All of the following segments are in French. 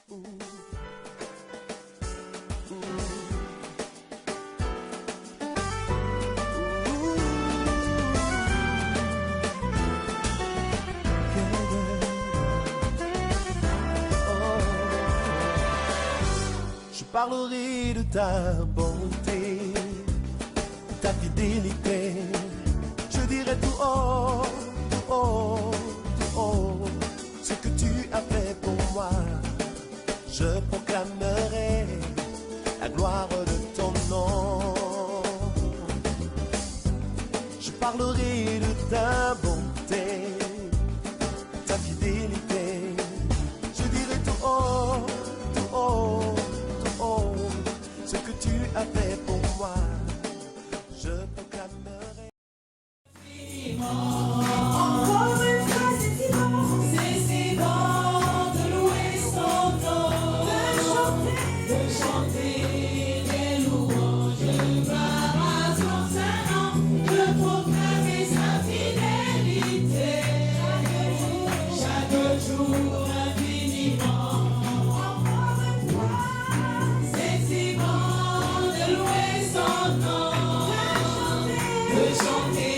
Je parlerai de ta bonté, ta fidélité. Je dirai tout haut, tout haut, tout haut, ce que tu as fait pour moi. Je proclamerai la gloire de ton nom. Je parlerai de ta bonté, ta fidélité. Je dirai tout haut, tout haut, tout haut, ce que tu as fait pour moi. Je proclamerai. Encore une fois, c'est si bon de louer son nom, de chanter des louanges, à son Saint-Nom, de proclamer sa fidélité, chaque jour infiniment. Encore une fois, c'est si bon de louer son nom, de chanter.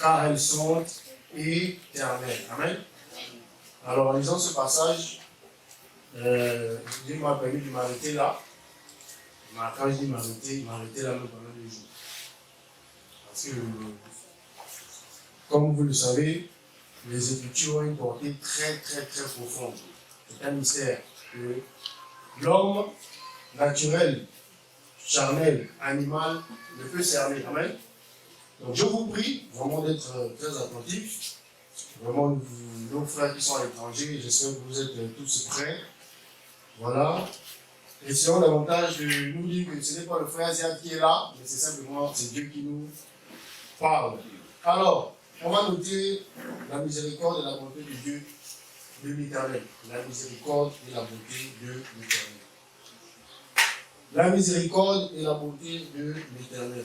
Car elles sont éternelles. Amen. Alors, en lisant ce passage, Dieu m'a permis de m'arrêter là. Quand je dis m'arrêter, il m'a arrêté là même pendant 2 jours. Parce que, comme vous le savez, les Écritures ont une portée très profonde. C'est un mystère que l'homme naturel, charnel, animal ne peut cerner. Amen. Donc je vous prie vraiment d'être très attentifs. Vraiment, nos frères qui sont à l'étranger, j'espère que vous êtes tous prêts. Voilà. Essayons davantage de nous dire que ce n'est pas le frère Ziad qui est là, mais c'est simplement Dieu qui nous parle. Alors, on va noter la miséricorde et la bonté de Dieu, de l'Éternel. La miséricorde et la bonté de l'Éternel. La miséricorde et la bonté de l'Éternel.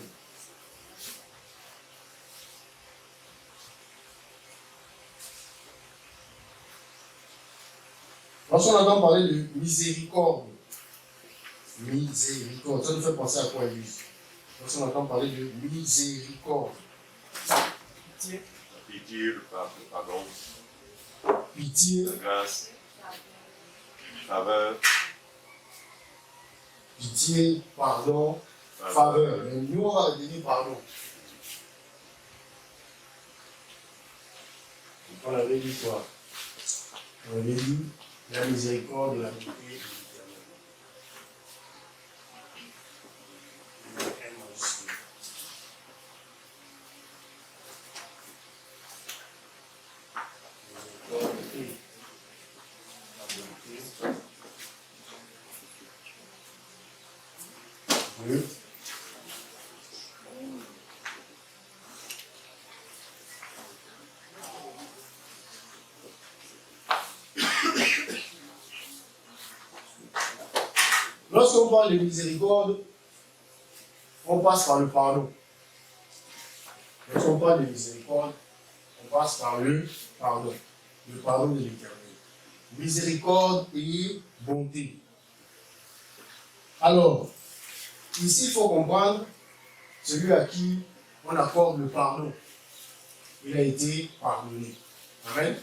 Lorsqu'on entend parler de miséricorde, ça nous fait penser à quoi, Élise? Lorsqu'on entend parler de miséricorde. Pitié. Pitié, le pardon. Pitié. La grâce. Faveur. Pitié, pardon, faveur. Mais nous, on va dire pardon. On avait dit quoi? On avait dit la miséricorde et la bonté de l'Éternel. Lorsqu'on parle de miséricorde, on passe par le pardon. Lorsqu'on parle de miséricorde, on passe par le pardon de l'Éternel. Miséricorde et bonté. Alors, ici, il faut comprendre celui à qui on accorde le pardon. Il a été pardonné. Amen.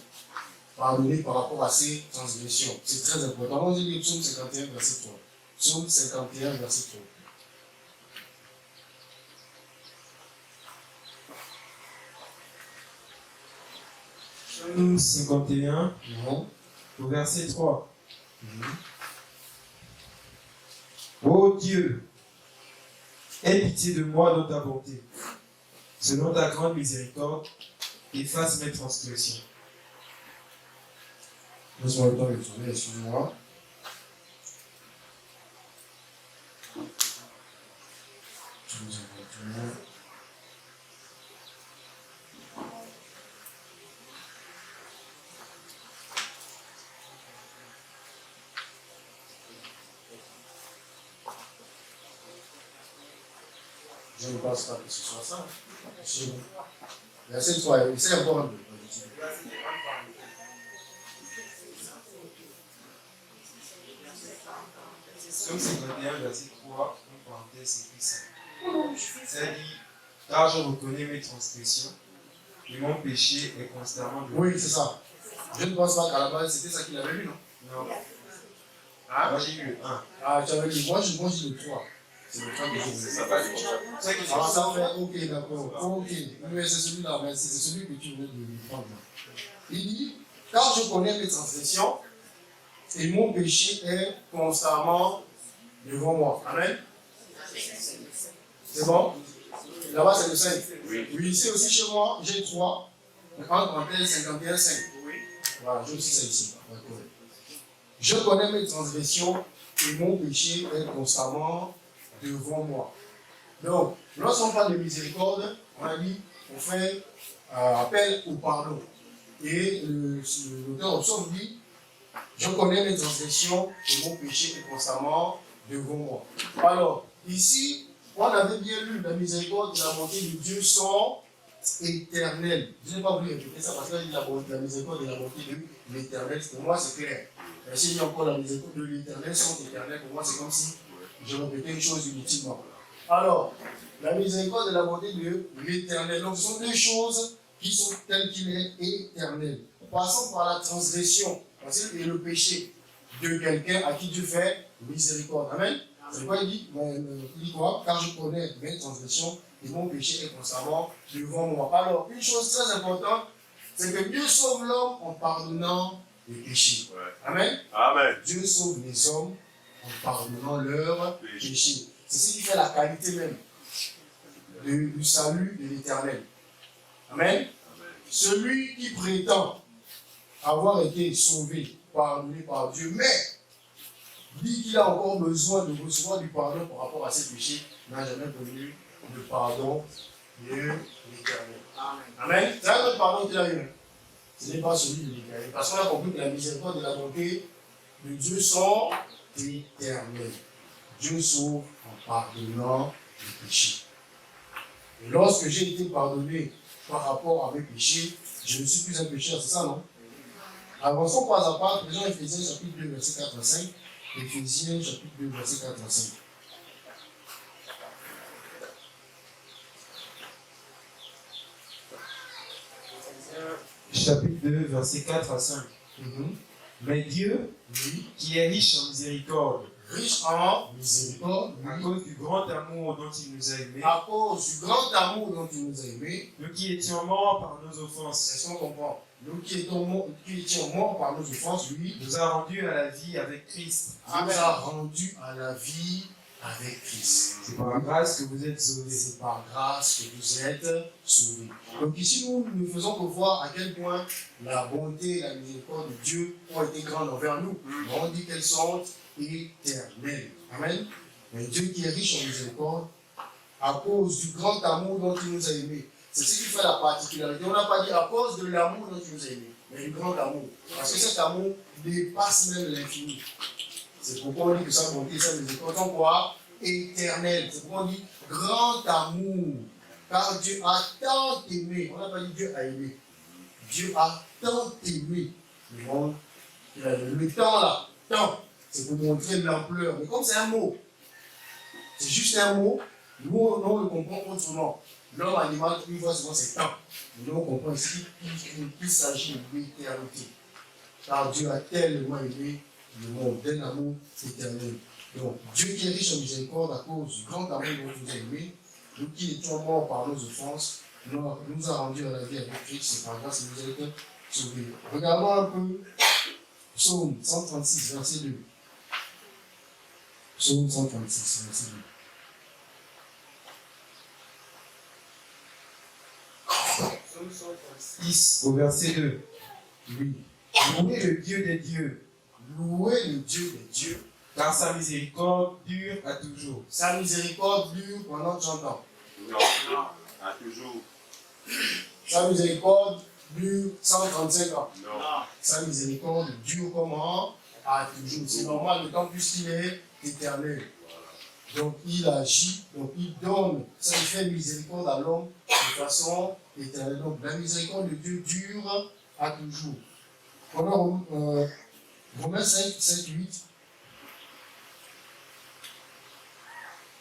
Pardonné par rapport à ses transgressions. C'est très important. On dit le psaume 51, verset 3. Psaume 51, verset 3. Psaume 51, au verset 3. Ô Dieu, Aie pitié de moi dans ta bonté. Selon ta grande miséricorde, efface mes transgressions. Laisse-moi le temps de tourner, excuse-moi. Je ne pense pas que ce soit ça. Verset 3, c'est encore un peu. Somme 51, verset 3, en parenthèse, écrit ça. Ça dit, car je reconnais mes transgressions, et mon péché est constamment de Oui, c'est ça. Je ne pense pas qu'à la base, c'était ça qu'il avait lu, non? Non. Hein? Moi j'ai eu le 1. Ah, tu avais lu. Moi, j'ai le 3. C'est le 3 que j'ai lu. Ça va être C'est ça que Ah, ça fait, ok, d'accord. Ok. Mais c'est celui-là, mais c'est celui que tu venais de prendre. Il dit, car je connais mes transgressions, et mon péché est constamment devant moi. Amen. C'est bon? Là-bas, c'est le 5. Oui. Oui, ici aussi chez moi, j'ai 3. Entre parenthèses, 51, 5. Oui. Voilà, j'ai aussi ça ici. D'accord. Je connais mes transgressions et mon péché est constamment devant moi. Donc, lorsqu'on parle de miséricorde, on a dit, on fait appel au pardon. Et l'auteur au psaume dit, je connais mes transgressions et mon péché est constamment devant moi. Alors, ici, on avait bien lu la miséricorde et la bonté de Dieu sont éternelles. Je n'ai pas voulu répéter ça parce que la miséricorde et la bonté de l'éternel, pour moi c'est clair. Mais s'il y a encore la miséricorde de l'éternel sont éternelles, pour moi c'est comme si je répétais une chose inutilement. Alors, la miséricorde et la bonté de l'éternel. Donc, ce sont deux choses qui sont telles qu'il est éternel. Passons par la transgression et le péché de quelqu'un à qui Dieu fait miséricorde. Amen. C'est quoi il dit? Il dit quoi? Car je connais mes transgressions et mon péché est constamment devant moi. Alors, une chose très importante, c'est que Dieu sauve l'homme en pardonnant les péchés. Ouais. Amen. Amen. Dieu sauve les hommes en pardonnant leurs péchés. C'est ce qui fait la qualité même du salut de l'Éternel. Amen. Celui qui prétend avoir été sauvé, pardonné par Dieu, mais dit qu'il a encore besoin de recevoir du pardon par rapport à ses péchés, n'a jamais connu le pardon de l'Éternel. Amen. C'est un autre pardon qu'il a eu. Ce n'est pas celui de l'Éternel. Parce qu'on a compris que la miséricorde et la bonté de Dieu sont éternelles. Dieu sauve en pardonnant les péchés. Et lorsque j'ai été pardonné par rapport à mes péchés, je ne suis plus un pécheur, c'est ça, non? Avançons pas à pas, présent Éphésiens chapitre 2, verset 4 à 5. Éphésiens chapitre 2, verset 4 à 5. Chapitre 2, verset 4 à 5. Mais Dieu, Oui. qui est riche en miséricorde, Riche en miséricorde, à oui. cause du grand amour dont il nous a aimés, À cause du grand amour dont il nous a aimés, nous qui étions morts par nos offenses, est-ce qu'on comprend? Nous qui étions morts par nos offenses, lui, nous a rendus à la vie avec Christ. nous a rendus à la vie avec Christ. C'est par grâce que vous êtes sauvés. C'est par grâce que vous êtes sauvés. Donc ici, nous ne faisons que voir à quel point la bonté et la miséricorde de Dieu ont été grandes envers nous. On dit qu'elles sont éternelles. Amen. Mais Dieu qui est riche en miséricorde, à cause du grand amour dont il nous a aimés. C'est ce qui fait la particularité. On n'a pas dit à cause de l'amour dont il nous a aimés, mais du grand amour. Parce que cet amour dépasse même l'infini. C'est pourquoi on dit que sa bonté, sa miséricorde sont quoi? Éternelle. C'est pourquoi on dit grand amour. Car Dieu a tant aimé. On n'a pas dit Dieu a aimé. Dieu a tant aimé le monde. Le temps là, tant, c'est pour montrer l'ampleur. Mais comme c'est un mot, c'est juste un mot, nous on le comprend autrement. L'homme animal, il voit souvent c'est temps. Mais nous on comprend ici qu'il s'agit de l'éternité. Car Dieu a tellement aimé le monde d'un amour éternel. Donc, Dieu qui est riche en miséricorde à cause du grand amour dont il nous a aimés, nous qui étions morts par nos offenses, nous a rendus à la vie avec Christ, c'est par grâce que nous avons été sauvés. Regardons un peu Psaume 136, verset 2. Psaume 136, verset 2. 6 au verset 2. Oui. Louez le Dieu des dieux, Louez le Dieu des dieux. car sa miséricorde dure à toujours. Sa miséricorde dure pendant 30 ans. Non, à toujours. Sa miséricorde dure 135 ans. Non. Sa miséricorde dure comment? À toujours. C'est normal, d'autant plus qu'il est éternel. Donc il agit, donc il donne, ça il fait miséricorde à l'homme de façon éternelle. Donc la miséricorde de Dieu dure à toujours. Pendant Romains 5, 7, 8.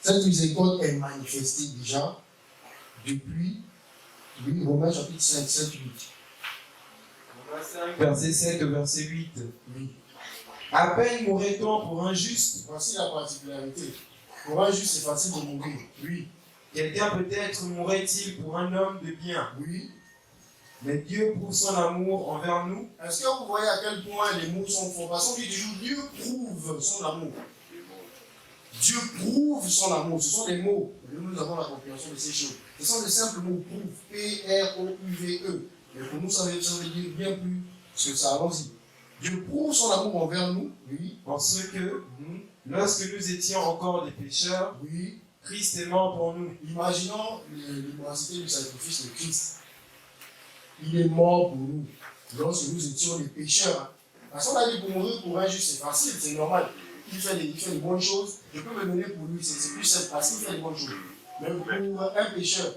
Cette miséricorde est manifestée déjà depuis, oui, Romains chapitre 5, 7, 8. Verset 7 au verset 8. Oui. À peine mourrait-on pour un juste, Voici la particularité. Pour un juste, c'est facile de mourir. Oui, quelqu'un peut-être mourrait-il pour un homme de bien. oui. Mais Dieu, pour son amour envers nous, Est-ce que vous voyez à quel point les mots sont forts? Parce qu'on dit toujours Dieu prouve son amour. Dieu prouve son amour. Ce sont des mots. Nous avons la compréhension de ces choses. Ce sont des simples mots prouve. P-R-O-U-V-E. Mais pour nous, ça veut dire bien plus que ça. Allons-y. Dieu prouve son amour envers nous. Oui. en ce que, lorsque nous étions encore des pécheurs, Oui. Christ est mort pour nous. Imaginons l'immensité du sacrifice de Christ. Il est mort pour nous. Lorsque nous étions des pécheurs. Parce qu'on a dit pour mourir pour un juste, c'est facile, c'est normal. Il fait des bonnes choses. Je peux me donner pour lui, c'est plus simple parce qu'il fait des bonnes choses. Mais pour un pécheur,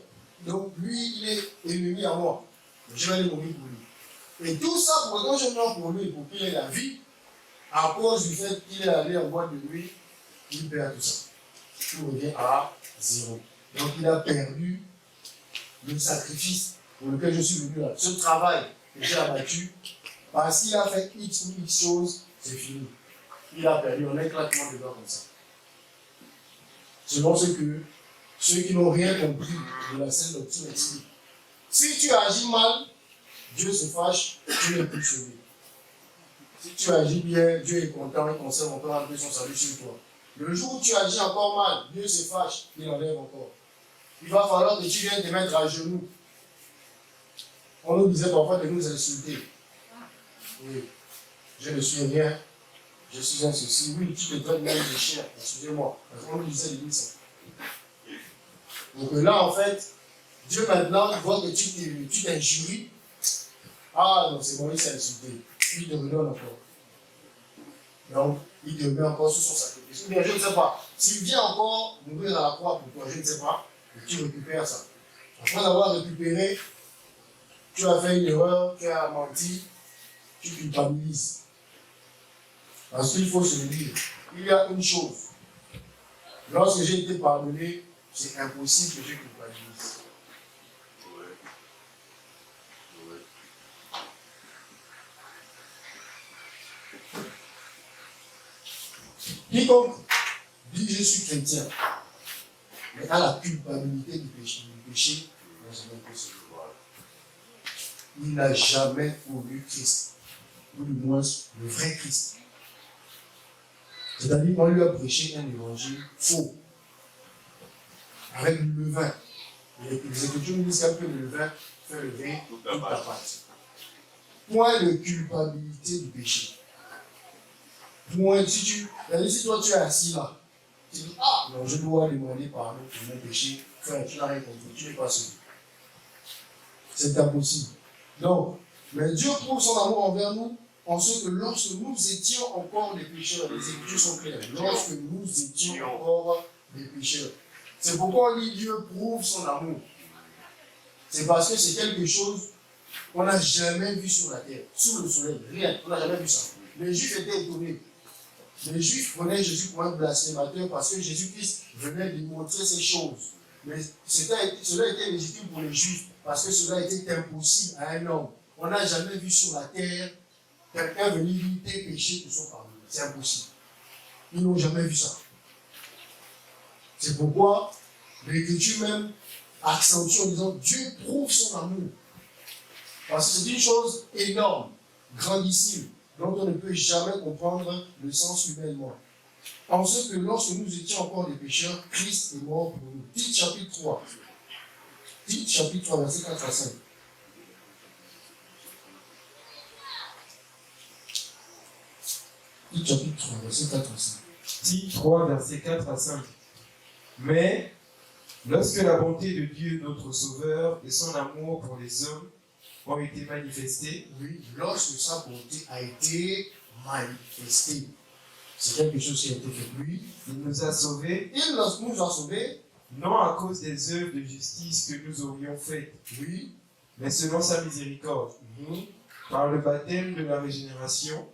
donc lui, il est ennemi à moi. Je vais aller mourir pour lui. Et tout ça, quand je meurs pour lui, pour qu'il ait la vie, à cause du fait qu'il est allé en boîte de nuit, il perd tout ça. Tout revient à zéro. Donc il a perdu le sacrifice pour lequel je suis venu là. Ce travail que j'ai abattu, parce qu'il a fait X ou X choses, c'est fini. Il a perdu un éclatement de doigts comme ça. Selon ce que ceux qui n'ont rien compris de la sainte doctrine expliquent. Si tu agis mal, Dieu se fâche, tu n'es plus sauvé. Si tu agis bien, Dieu est content et conserve encore un peu son salut sur toi. Le jour où tu agis encore mal, Dieu se fâche, il enlève encore. Il va falloir que tu viennes te mettre à genoux. On nous disait parfois de nous insulter. Oui, je ne suis rien, je suis un ceci. Oui, tu te traites même de chien, excusez-moi. On nous disait de ça. Donc là, en fait, Dieu maintenant voit que tu t'injuries. Ah non, c'est bon, il s'est insulté. Il te redonne encore. Donc, il te met encore sur son sacrifice. Ou bien, je ne sais pas. S'il vient encore mourir à la croix pour toi, je ne sais pas. Et tu récupères ça. Après avoir récupéré, tu as fait une erreur, tu as menti, tu culpabilises. Parce qu'il faut se le dire. Il y a une chose. Lorsque j'ai été pardonné, c'est impossible que je culpabilise. Quiconque dit je suis chrétien, mais a la culpabilité du péché, n'a jamais pu se voir. Il n'a jamais connu Christ, ou du moins le vrai Christ. C'est-à-dire qu'on lui a prêché un évangile faux, avec du levain. Et les Écritures nous disent qu'un peu de levain fait lever toute la pâte. Point de culpabilité du péché. Point, si toi tu es assis là, tu dis, ah non, je dois demander pardon pour mon péché, frère, tu n'as rien compris, tu n'es pas sauvé. C'est impossible. Donc, mais Dieu prouve son amour envers nous en ce que lorsque nous étions encore des pécheurs, les Écritures sont claires, lorsque nous étions encore des pécheurs. C'est pourquoi on dit Dieu prouve son amour. C'est parce que c'est quelque chose qu'on n'a jamais vu sur la terre, sous le soleil, rien, on n'a jamais vu ça. Les Juifs étaient étonnés. Les Juifs prenaient Jésus pour un blasphémateur parce que Jésus-Christ venait démontrer ces choses. Mais cela était légitime pour les Juifs parce que cela était impossible à un homme. On n'a jamais vu sur la terre quelqu'un venir dire tes péchés te sont pardonnés. C'est impossible. Ils n'ont jamais vu ça. C'est pourquoi l'Écriture même accentue en disant Dieu prouve son amour. Parce que c'est une chose énorme, grandissime, dont on ne peut jamais comprendre le sens humainement. En ce que lorsque nous étions encore des pécheurs, Christ est mort pour nous. Tite chapitre 3. Tite chapitre 3, verset 4 à 5. Tite chapitre 3, verset 4 à 5. Tite 3, versets 4 à 5. Mais, lorsque la bonté de Dieu, notre Sauveur, et son amour pour les hommes ont été manifestés, Oui, lorsque sa bonté a été manifestée, c'est quelque chose qui a été fait. Lui, il nous a sauvés, il nous a sauvés, non à cause des œuvres de justice que nous aurions faites, oui, mais selon sa miséricorde, par le baptême de la régénération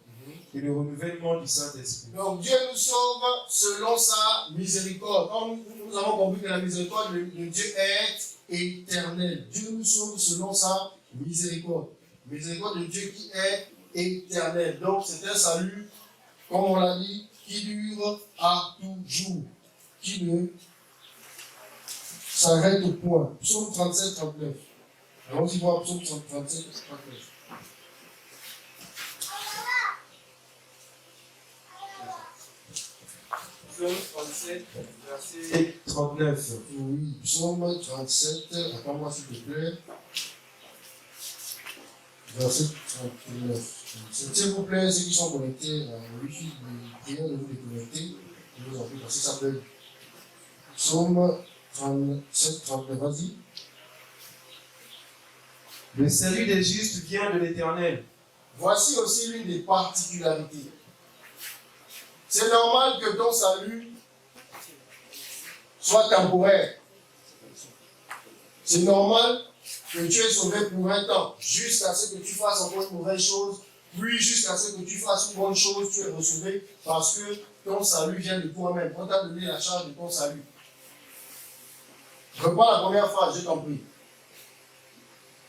et le renouvellement du Saint-Esprit. Donc Dieu nous sauve selon sa miséricorde. Or, nous avons compris que la miséricorde de Dieu est éternelle. Dieu nous sauve selon sa miséricorde. Miséricorde de Dieu qui est éternelle. Donc c'est un salut, comme on l'a dit, qui dure à toujours, qui ne s'arrête au point. Psaume 37, 39. Allons-y voir Psaume 37, 39. Psaume 37, verset 39. Oui, Psaume 37, attends-moi s'il te plaît. Verset 39. S'il vous plaît, ceux qui sont connectés à Wi-Fi, priez de vous déconnecter. Je vous en prie, parce que ça s'appelle Psaume 37, 39. Vas-y. Le salut des justes vient de l'Éternel. Voici aussi l'une des particularités. C'est normal que ton salut soit temporaire. C'est normal que tu es sauvé pour un temps, jusqu'à ce que tu fasses encore une mauvaise chose, puis jusqu'à ce que tu fasses une bonne chose, tu es sauvé parce que ton salut vient de toi-même. On t'a donné la charge de ton salut. Reprends la première phrase, j'ai compris.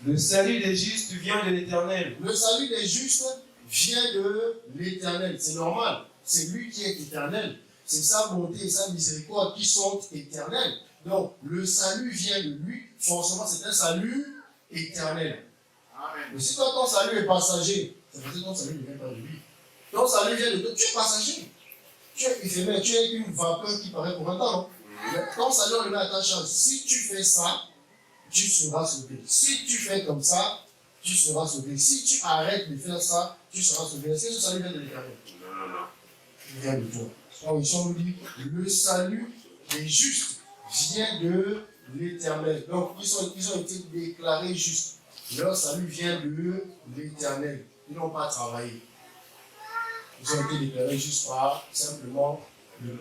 Le salut des justes vient de l'Éternel. Le salut des justes vient de l'Éternel. C'est normal. C'est lui qui est éternel. C'est sa bonté et sa miséricorde qui sont éternelles. Donc, le salut vient de lui. Forcément, c'est un salut éternel. Amen. Mais si toi, ton salut est passager, c'est parce que ton salut ne vient pas de lui. Ton salut vient de toi. Tu es passager. Tu es éphémère. Tu es une vapeur qui paraît pour un temps, non? Mais ton salut, on le met à ta charge. Si tu fais ça, tu seras sauvé. Si tu fais comme ça, tu seras sauvé. Si tu arrêtes de faire ça, tu seras sauvé. Est-ce que ce salut vient de l'Éternel? Non. Il vient de toi. Alors ici on nous dit, le salut des justes vient de l'Éternel. Donc ils ont été déclarés justes. Leur salut vient de l'Éternel. Ils n'ont pas travaillé. Ils ont été déclarés justes par simplement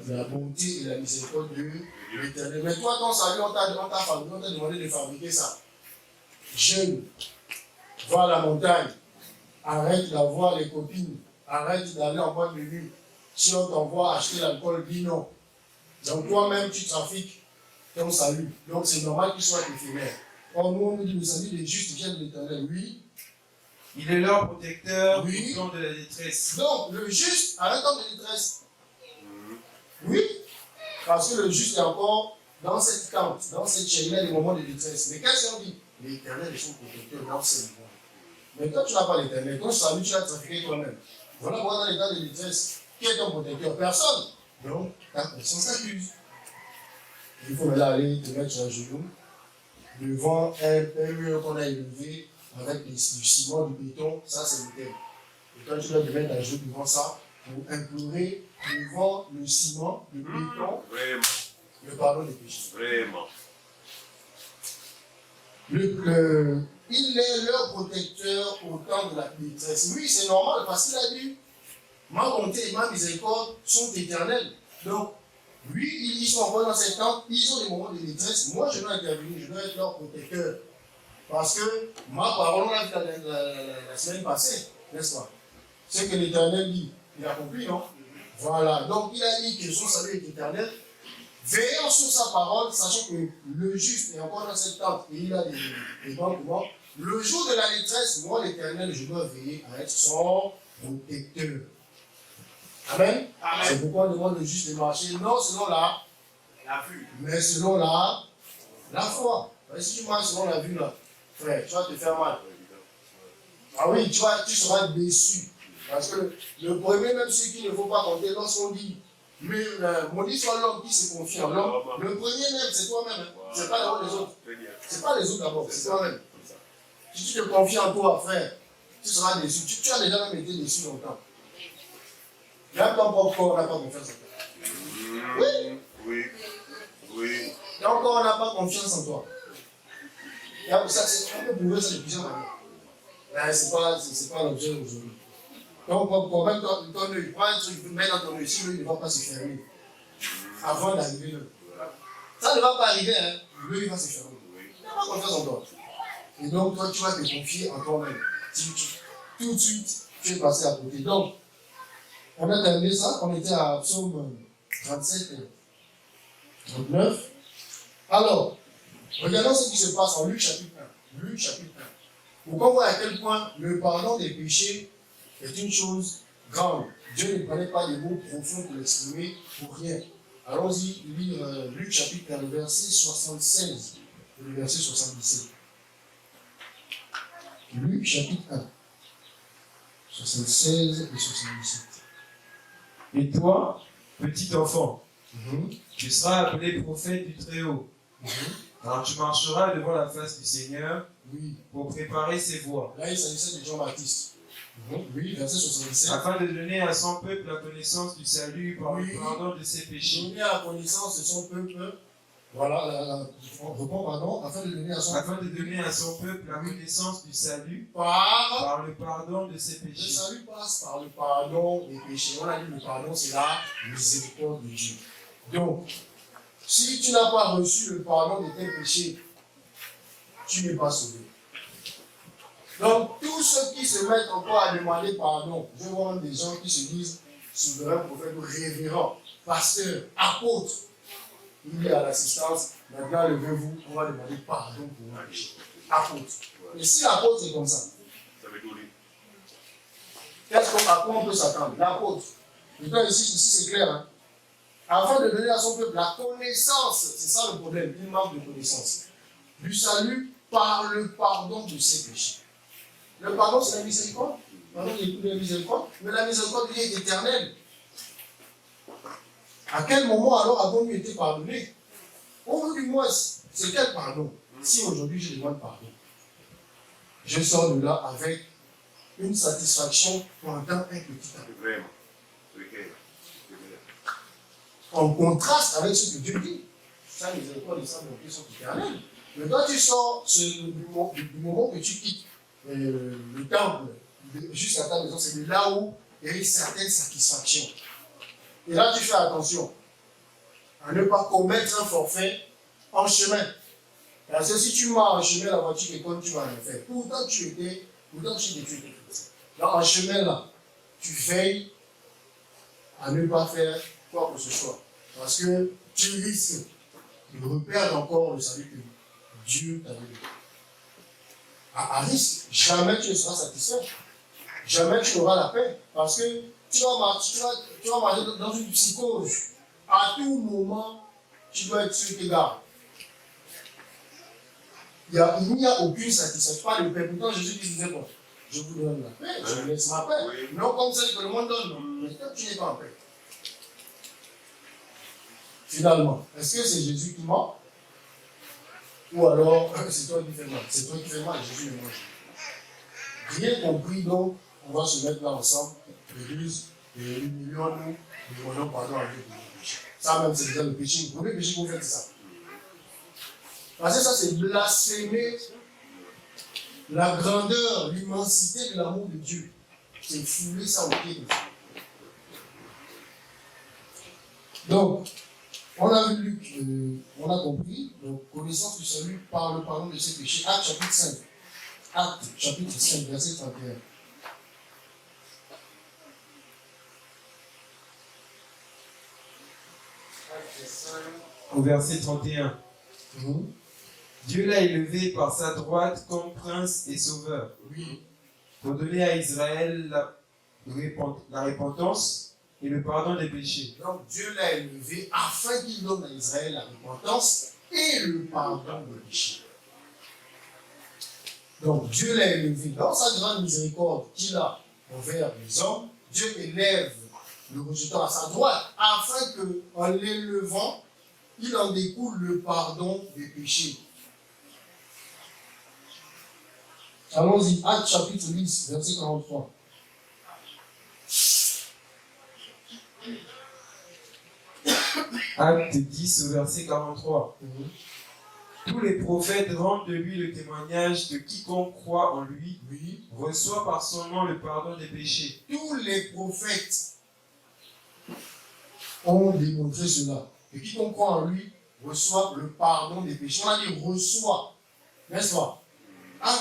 la bonté et la miséricorde de l'Éternel. Mais toi, ton salut, on t'a demandé de fabriquer ça. Jeune, va à la montagne, arrête d'avoir les copines, arrête d'aller en boîte de nuit. Si on t'envoie acheter l'alcool, dis non. Donc toi-même, tu trafiques ton salut. Donc c'est normal qu'il soit éphémère. Or, nous, on nous dit le salut des justes vient de l'Éternel. Oui. Il est leur protecteur Oui. au temps de la détresse. Donc, le juste a un temps de détresse. Oui. Parce que le juste est encore dans cette tente, dans cette chaîne, des moments de détresse. Mais qu'est-ce qu'on dit? L'Éternel est son protecteur dans ces moments. Mais quand tu n'as pas l'Éternel, ton salut, tu l'as trafiqué toi-même. Voilà pourquoi dans l'état de détresse, qui est ton protecteur? Personne. Donc, ta conscience t'accuse. Il faut maintenant aller te mettre sur un genou devant un mur qu'on a élevé avec du ciment, du béton. Ça, c'est le thème. Et toi, tu dois te mettre à genoux devant ça pour implorer devant le ciment, le béton, Vraiment. le pardon des péchés. Vraiment. Il est leur protecteur au temps de la détresse. Oui, c'est normal parce qu'il a dit ma bonté et ma miséricorde sont éternelles. Donc, oui, ils sont encore dans cette tente, ils ont des moments de détresse. Moi, je dois intervenir, je dois être leur protecteur. Parce que ma parole, on l'a vu la semaine passée, n'est-ce pas? Ce que l'Éternel dit, il a compris, non? Voilà. Donc, il a dit que son salut est éternel. Veillant sur sa parole, sachant que le juste est encore dans cette tente et il a des bons pouvoirs. Le jour de la détresse, moi, l'Éternel, je dois veiller à être son protecteur. Amen. Amen. C'est pourquoi on demande le juste de marcher, non selon la vue. mais selon la foi. Si tu marches selon la vue, là, frère, tu vas te faire mal. Ah oui, tu seras déçu. Parce que le premier, même celui qu'il ne faut pas compter, lorsqu'on dit, mais maudit soit l'homme qui se confie en l'homme, le premier même, c'est toi-même. Hein. C'est pas les autres. C'est pas les autres d'abord, c'est toi-même. Si tu te confies en toi, frère, tu seras déçu. Tu as déjà même été déçu longtemps. Même ton propre corps, on n'a pas confiance en toi. Oui. Oui. Ton corps, on n'a pas confiance en toi. On peut prouver ça de plusieurs manières. Mais ce n'est pas l'objet aujourd'hui. Donc, pour même ton œil, prends un truc, tu le mets dans ton œil, si l'œil ne va pas se fermer avant d'arriver là. Ça ne va pas arriver, hein. L'œil va se fermer. Tu n'as pas confiance en toi. Et donc, toi, tu vas te confier en toi-même. Tout de suite, tu es passé à côté. Donc, on a terminé ça, on était à Psaume 37 et 39. Alors, regardons ce qui se passe en Luc chapitre 1. Luc chapitre 1. Pour qu'on voit à quel point le pardon des péchés est une chose grande. Dieu ne prenait pas des mots profonds pour l'exprimer pour rien. Allons-y lire Luc chapitre 1, le verset 76 et le verset 77. Luc chapitre 1, 76 et 77. Et toi, petit enfant, tu seras appelé prophète du Très-Haut. Alors tu marcheras devant la face du Seigneur pour préparer ses voies. Là, il s'agissait de Jean-Baptiste. Oui, verset 77. Afin de donner à son peuple la connaissance du salut par le pardon de ses péchés. Donner à la connaissance de son peuple. Voilà, on reprend, pardon. Afin de donner à son peuple la connaissance du salut par le pardon de ses Le péchés. salut passe par le pardon des péchés. On a dit le pardon, c'est la miséricorde de Dieu. Donc, si tu n'as pas reçu le pardon de tes péchés, tu n'es pas sauvé. Donc, tous ceux qui se mettent encore à demander pardon, je vois des gens qui se disent souverain, prophète, révérend, pasteur, apôtre. Il est à l'assistance. Maintenant, levez-vous, on va demander pardon pour vos péchés. Apôtre. Et si l'apôtre est comme ça, Ça veut tout dire. à quoi on peut s'attendre? L'apôtre. Maintenant, ici c'est clair. Hein? Afin de donner à son peuple la connaissance, c'est ça le problème, il manque de connaissance. Du salut par le pardon de ses péchés. Le pardon, c'est la miséricorde. Pardon, il y a la miséricorde. Mais la miséricorde, elle est éternelle. À quel moment alors avons-nous été pardonnés? Aujourd'hui, moi, c'est quel pardon? Si aujourd'hui je demande pardon, je sors de là avec une satisfaction pendant un petit temps. Vraiment. C'est clair. En contraste avec ce que Dieu dit. Sa miséricorde et sa bonté sont éternelles. Mais quand tu sors du moment que tu quittes le temple jusqu'à ta maison, c'est de là où il y a une certaine satisfaction. Et là, tu fais attention à ne pas commettre un forfait en chemin. Parce que si tu marches en chemin, la voiture est comme tu vas le faire. Pourtant, tu étais chrétien. Donc, en chemin, là, tu veilles à ne pas faire quoi que ce soit. Parce que tu risques de reperdre encore le salut que Dieu t'a donné. À risque, jamais tu ne seras satisfait. Jamais tu n'auras la paix. Parce que tu vas marcher dans une psychose. À tout moment, tu dois être sur tes gardes. Il n'y a aucune satisfaction, pas de paix. Pourtant, Jésus disait bon, je vous donne la paix, je vous laisse ma paix. Oui. Non comme celle que le monde donne. Mais toi, tu n'es pas en paix. Finalement, est-ce que c'est Jésus qui ment? Ou alors, c'est toi qui fais mal? C'est toi qui fais mal, Jésus ne mange. Rien compris, donc, on va se mettre là ensemble, l'église, et humilions-nous, et demandons pardon à Dieu pour nos péchés. Ça même, c'est déjà le péché. Le premier péché que vous faites, c'est ça. Parce que ça, c'est blasphémer la grandeur, l'immensité de l'amour de Dieu. C'est fouler ça au pied de Dieu. Donc, on a vu Luc, on a compris, donc connaissance du salut par le pardon de ses péchés. Acte chapitre 5. Acte chapitre 5, verset 31. Au verset 31. Dieu l'a élevé par sa droite comme prince et sauveur, Oui. pour donner à Israël la repentance et le pardon des péchés. Donc Dieu l'a élevé afin qu'il donne à Israël la repentance et le pardon des péchés. Donc Dieu l'a élevé dans sa grande miséricorde qu'il a envers les hommes. Dieu élève le rejetant à sa droite afin qu'en l'élevant, il en découle le pardon des péchés. Allons-y, Acte chapitre 10, verset 43. Acte 10 au verset 43. Mhm. Tous les prophètes rendent de lui le témoignage de quiconque croit en lui Oui. reçoit par son nom le pardon des péchés. Tous les prophètes ont démontré cela. Que quiconque croit en lui reçoit le pardon des péchés. On a dit reçoit. N'est-ce pas? Ah!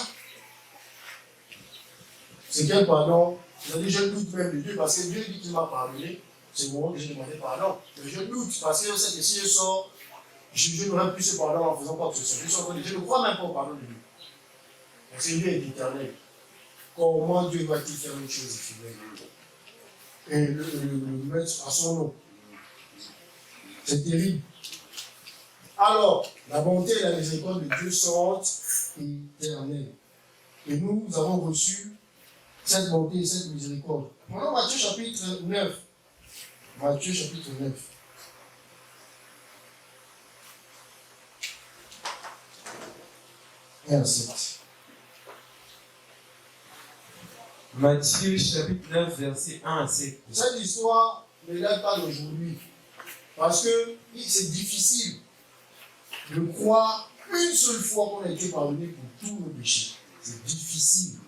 C'est quel pardon? Vous avez dit, je doute même de Dieu parce que Dieu dit qu'il m'a pardonné. C'est moi que j'ai demandé pardon. Mais je doute parce que je sais que si je sors, je n'aurai plus ce pardon en faisant quoi que ce soit. Je ne crois même pas au pardon de Dieu. Parce que Dieu est éternel. Comment Dieu va-t-il faire une chose éternelle et le mettre à son nom? C'est terrible. Alors, la bonté et la miséricorde de Dieu sont éternelles. Et nous avons reçu cette bonté et cette miséricorde. Prenons Matthieu chapitre 9. Matthieu chapitre 9. Et à 7. Matthieu chapitre 9 verset 1 à 7. Cette histoire ne date pas d'aujourd'hui. Parce que c'est difficile de croire une seule fois qu'on a été pardonné pour tous nos péchés. C'est difficile.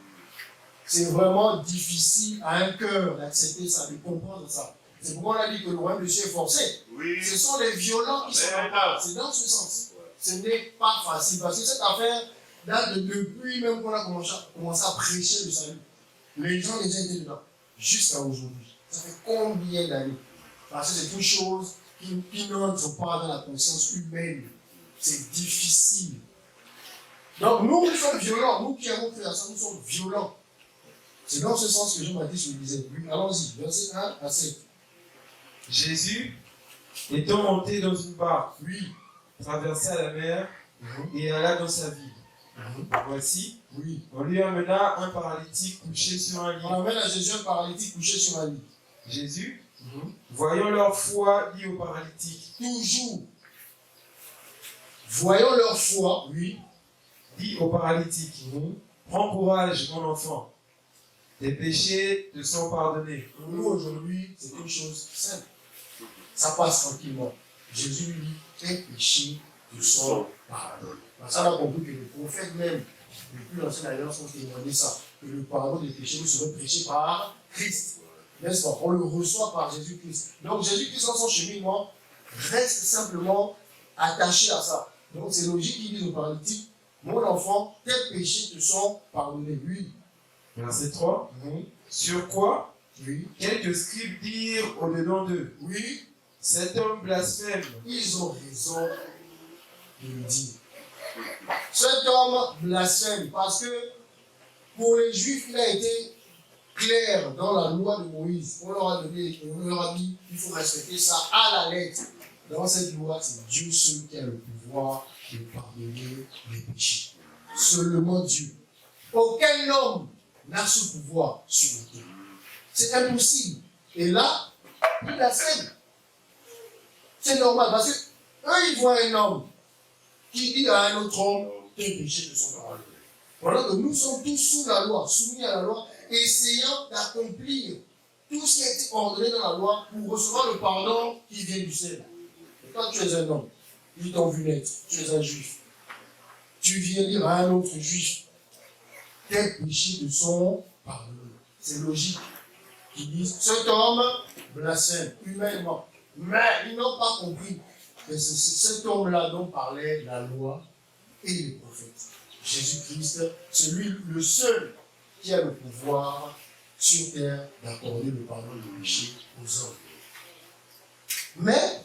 C'est vraiment difficile à un cœur d'accepter ça, de comprendre ça. C'est pourquoi on a dit que le royaume de Dieu est forcé. Oui. Ce sont les violents qui s'en emparent. C'est dans ce sens. Ce n'est pas facile. Parce que cette affaire date depuis même qu'on a commencé à prêcher le salut. Les gens déjà étaient dedans. Jusqu'à aujourd'hui. Ça fait combien d'années? Parce que c'est une chose qui n'entre pas dans la conscience humaine. C'est difficile. Donc nous sommes violents. Nous qui avons fait ça, nous sommes violents. C'est dans ce sens que Jean-Baptiste nous disait. Oui, allons-y, verset 1 à 7. Jésus, étant monté dans une barque, Oui. traversa la mer et alla dans sa ville. Voici, Oui. on lui amena un paralytique couché sur un lit. On amène à Jésus un paralytique couché sur un lit. Jésus, voyant leur foi, dit au paralytique, Toujours. Voyons leur foi, oui. dit au paralytique, prends courage, mon enfant, tes péchés te sont pardonnés. Pour nous aujourd'hui, c'est une chose simple. Ça passe tranquillement. Jésus lui dit, tes péchés te sont pardonnés. Parce qu'on a compris que les prophètes même, depuis l'ancienne alliance, ont témoigné ça. Que le pardon des péchés nous serait prêché par Christ. N'est-ce pas? On le reçoit par Jésus-Christ. Donc Jésus-Christ, dans son cheminement, reste simplement attaché à ça. Donc c'est logique qu'il dise au paralytique, mon enfant, tes péchés te sont pardonnés. Oui. Verset 3. Sur quoi Oui. quelques scribes dirent au-dedans d'eux, Oui. cet homme blasphème. Ils ont raison de le dire. Cet homme blasphème parce que pour les Juifs, il a été clair dans la loi de Moïse. On leur a dit, il faut respecter ça à la lettre. Dans cette loi, c'est Dieu seul qui a le pouvoir de pardonner les péchés. Seulement Dieu. Aucun homme n'a ce pouvoir sur le terre. C'est impossible. Et là, il blasphème. C'est normal parce que eux, ils voient un homme qui dit à un autre homme, tes péchés te sont pardonnés. Pendant que nous sommes tous sous la loi, soumis à la loi, essayant d'accomplir tout ce qui a été ordonné dans la loi pour recevoir le pardon qui vient du ciel. Et quand tu es un homme, ils t'ont vu naître, tu es un juif. Tu viens dire à un autre juif, tes péchés te sont pardonnés. C'est logique. Ils disent, cet homme blasphème humainement. Mais ils n'ont pas compris que c'est cet homme-là dont parlait la loi et les prophètes. Jésus-Christ, c'est lui le seul qui a le pouvoir sur terre d'accorder le pardon des péchés aux hommes. Mais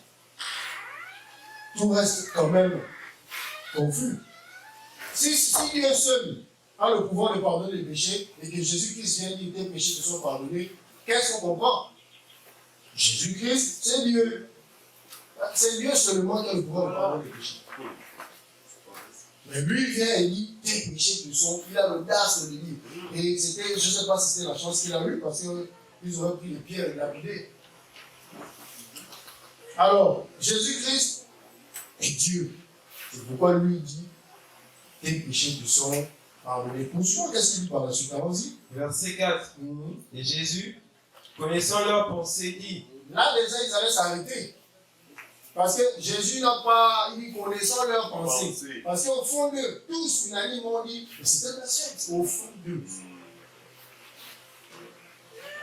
tout reste quand même confus. Si Dieu seul a le pouvoir de pardonner les péchés et que Jésus-Christ vient dire tes péchés te sont pardonnés, qu'est-ce qu'on comprend? Jésus-Christ, c'est Dieu. C'est Dieu seulement qui a le pouvoir de pardonner les péchés. Mais lui vient et dit, tes péchés te sont, il a l'audace de le dire. Et c'était, je ne sais pas si c'était la chance qu'il a eue, parce qu'ils auraient pris les pierres et lapidé. Alors, Jésus-Christ est Dieu. C'est pourquoi lui dit, tes péchés te sont pardonnés. Poursuivons, qu'est-ce qu'il dit par la suite? Allons-y. Verset 4. Et Jésus, connaissant leurs pensées, dit, Là, déjà, ils allaient s'arrêter. Parce que Jésus n'a pas eu connaissance de leurs pensées. Pensée. Parce qu'au fond d'eux, tous unanimement dit, c'était la science, au fond d'eux.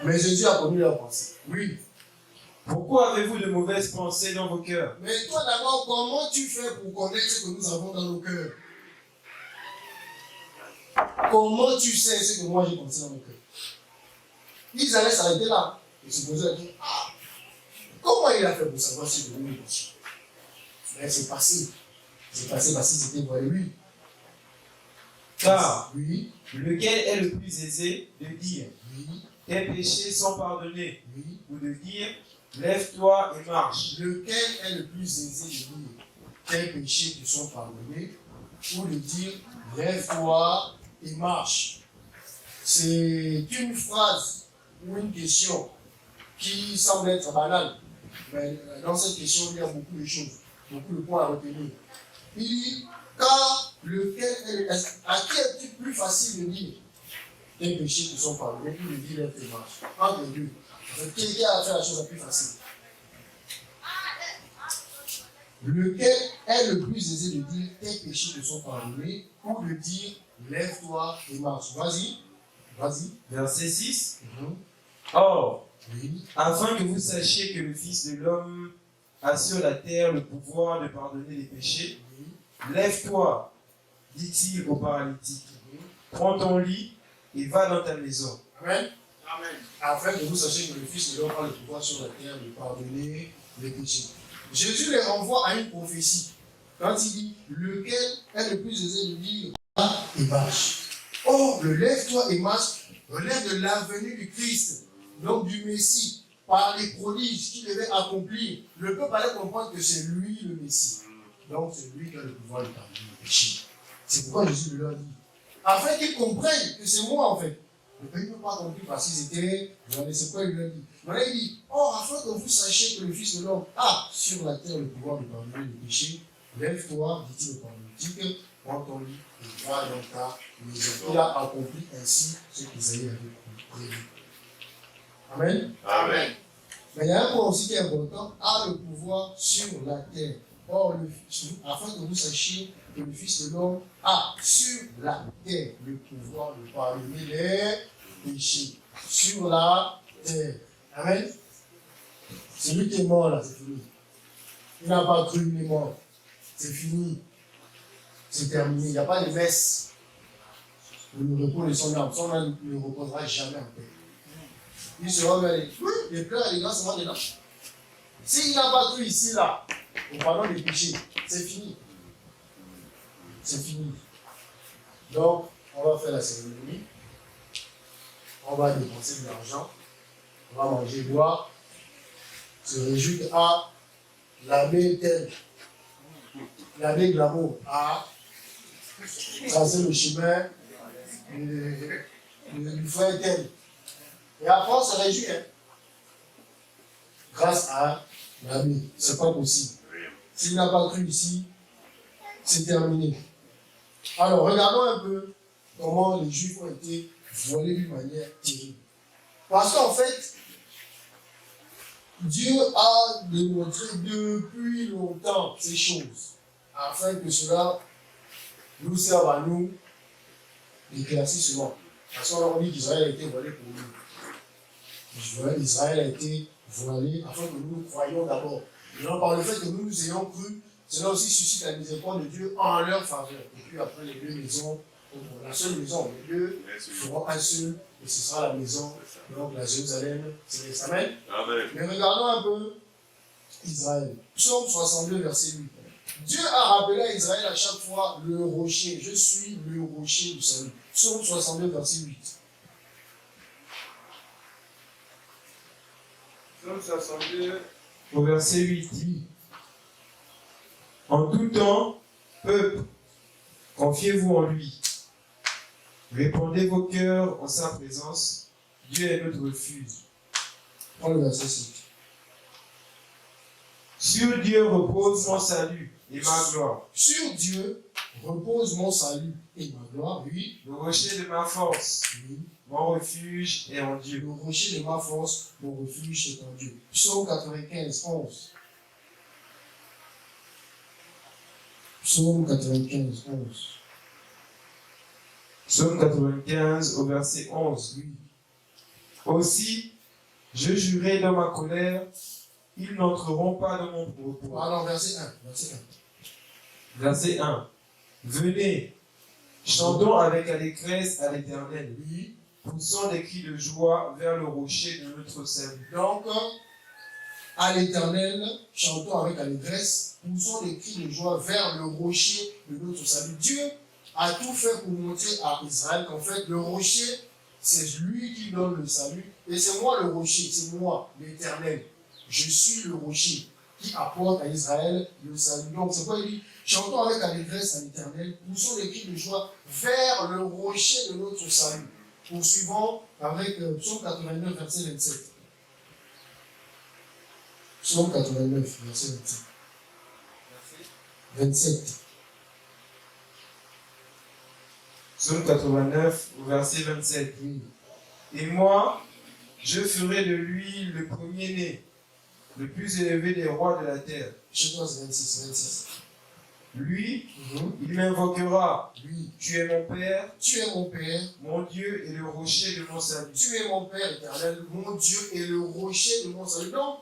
Mais Jésus a connu leurs pensées. Oui. Pourquoi avez-vous de mauvaises pensées dans vos cœurs? Mais toi d'abord, comment tu fais pour connaître ce que nous avons dans nos cœurs? Comment tu sais ce que moi j'ai pensé dans mon cœur? Ils allaient s'arrêter là et se poser la question, ah, comment il a fait pour savoir ce que nous pensons? Mais c'est passé. C'est passé parce qu'ils étaient voilés lui. Car Oui, lequel est le plus aisé de dire oui, tes péchés sont pardonnés, oui. ou de dire lève-toi et marche? Lequel est le plus aisé de dire tes péchés te sont pardonnés ou de dire lève-toi et marche? C'est une phrase ou une question qui semble être banale. Mais dans cette question, il y a beaucoup de choses, beaucoup de points à retenir. Il dit, car à qui est-il plus facile de dire tes péchés te sont pardonnés ou de dire lève-toi et marche? Entre les deux. Qui a fait la chose la plus facile? Lequel est le plus aisé de dire tes péchés te sont pardonnés ou de dire lève-toi et marche? Vas-y, vas-y. Verset 6. Mhm. Or, Oui, afin que vous sachiez que le Fils de l'homme a sur la terre le pouvoir de pardonner les péchés, oui, lève-toi, dit-il au paralytique, oui. prends ton lit et va dans ta maison. Amen. Amen. Afin que vous sachiez que le Fils de l'homme a le pouvoir sur la terre de pardonner les péchés. Jésus les renvoie à une prophétie. Quand il dit, lequel est le plus aisé de dire va et marche. Or, le lève-toi et marche relève de la venue du Christ, donc du Messie, par les prodiges qu'il devait accomplir. Le peuple allait comprendre que c'est lui le Messie. Donc, c'est lui qui a le pouvoir de pardonner les péchés. C'est pourquoi Jésus leur dit, afin qu'ils comprennent que c'est moi en fait. Le peuple n'a pas compris parce qu'ils étaient, c'est quoi il leur dit. Maintenant il dit, or afin que vous sachiez que le Fils de l'homme a sur la terre le pouvoir de pardonner les péchés, lève-toi, dit-il au paralytique, prends ton lit et va dans ta maison. Il a accompli ainsi ce qu'Isaïe avait prévu. Amen. Amen. Mais il y a un point aussi qui est important, a le pouvoir sur la terre. Or, afin que vous sachiez que le Fils de l'homme a sur la terre le pouvoir de pardonner les péchés. Sur la terre. Amen. C'est lui qui est mort là, c'est fini. Il n'a pas cru, il est mort. C'est fini. C'est terminé. Il n'y a pas de messe. Le repos de son âme. Son âme ne reposera jamais en paix. Il sera mêlé. Oui, les pleurs et les grâces seront dedans. S'il n'a pas cru ici, là, au pardon des péchés, c'est fini. C'est fini. Donc, on va faire la cérémonie. On va dépenser de l'argent. On va manger, boire. Se réjouir à l'abbé tel. L'abbé Glamour a tracé le chemin du frère tel. Et après, on se réjouit. Hein. Grâce à l'abbé. C'est pas possible. S'il n'a pas cru ici, c'est terminé. Alors, regardons un peu comment les Juifs ont été voilés d'une manière terrible. Parce qu'en fait, Dieu a démontré depuis longtemps ces choses, afin que cela nous serve à nous d'éclaircissement. Parce qu'on dit qu'Israël a été voilé pour nous. Israël a été voilé afin que nous croyions d'abord. Et donc, par le fait que nous ayons cru, cela aussi suscite la miséricorde de Dieu en leur faveur. Et puis après, les deux maisons, la seule maison, les deux feront un seul, et ce sera la maison, donc la Jérusalem céleste. Amen. Amen. Mais regardons un peu Israël. Psaume 62, verset 8. Dieu a rappelé à Israël à chaque fois le rocher. Je suis le rocher du salut. Psaume 62, verset 8. Psaume 62, au verset 8. En tout temps, peuple, confiez-vous en lui. Répandez vos cœurs en sa présence. Dieu est notre refuge. Prends le verset 7. Sur Dieu repose mon salut et ma gloire. Sur Dieu repose mon salut et ma gloire. Oui. Le rocher de ma force, Oui. mon refuge est en Dieu. Le rocher de ma force, mon refuge est en Dieu. Psaume 95, 11. Psaume 95, 11. Psaume 95 au verset 11. Oui. Aussi, je jurai dans ma colère, ils n'entreront pas dans mon repos. Alors, verset 1. Verset 1. Verset 1. Venez, chantons avec allégresse à l'Éternel, Oui. poussons des cris de joie vers le rocher de notre salut. Donc, à l'Éternel, chantons avec allégresse, poussons des cris de joie vers le rocher de notre salut. Dieu a tout fait pour montrer à Israël qu'en fait, le rocher, c'est lui qui donne le salut. Et c'est moi le rocher, c'est moi, l'Éternel. Je suis le rocher qui apporte à Israël le salut. Donc, c'est quoi il dit? Chantons avec allégresse à l'Éternel, poussons des cris de joie vers le rocher de notre salut. Poursuivons avec Psaume 89, verset 27. Psaume 89, verset 27. 27. Psaume 89 au verset 27. Oui. Et moi, je ferai de lui le premier-né, le plus élevé des rois de la terre. Chez toi, c'est 26, 26. Lui, il m'invoquera. Oui. Tu es mon Père, Tu es mon Père, mon Dieu et le rocher de mon salut. tu es mon Père éternel, mon Dieu et le rocher de mon salut. Donc,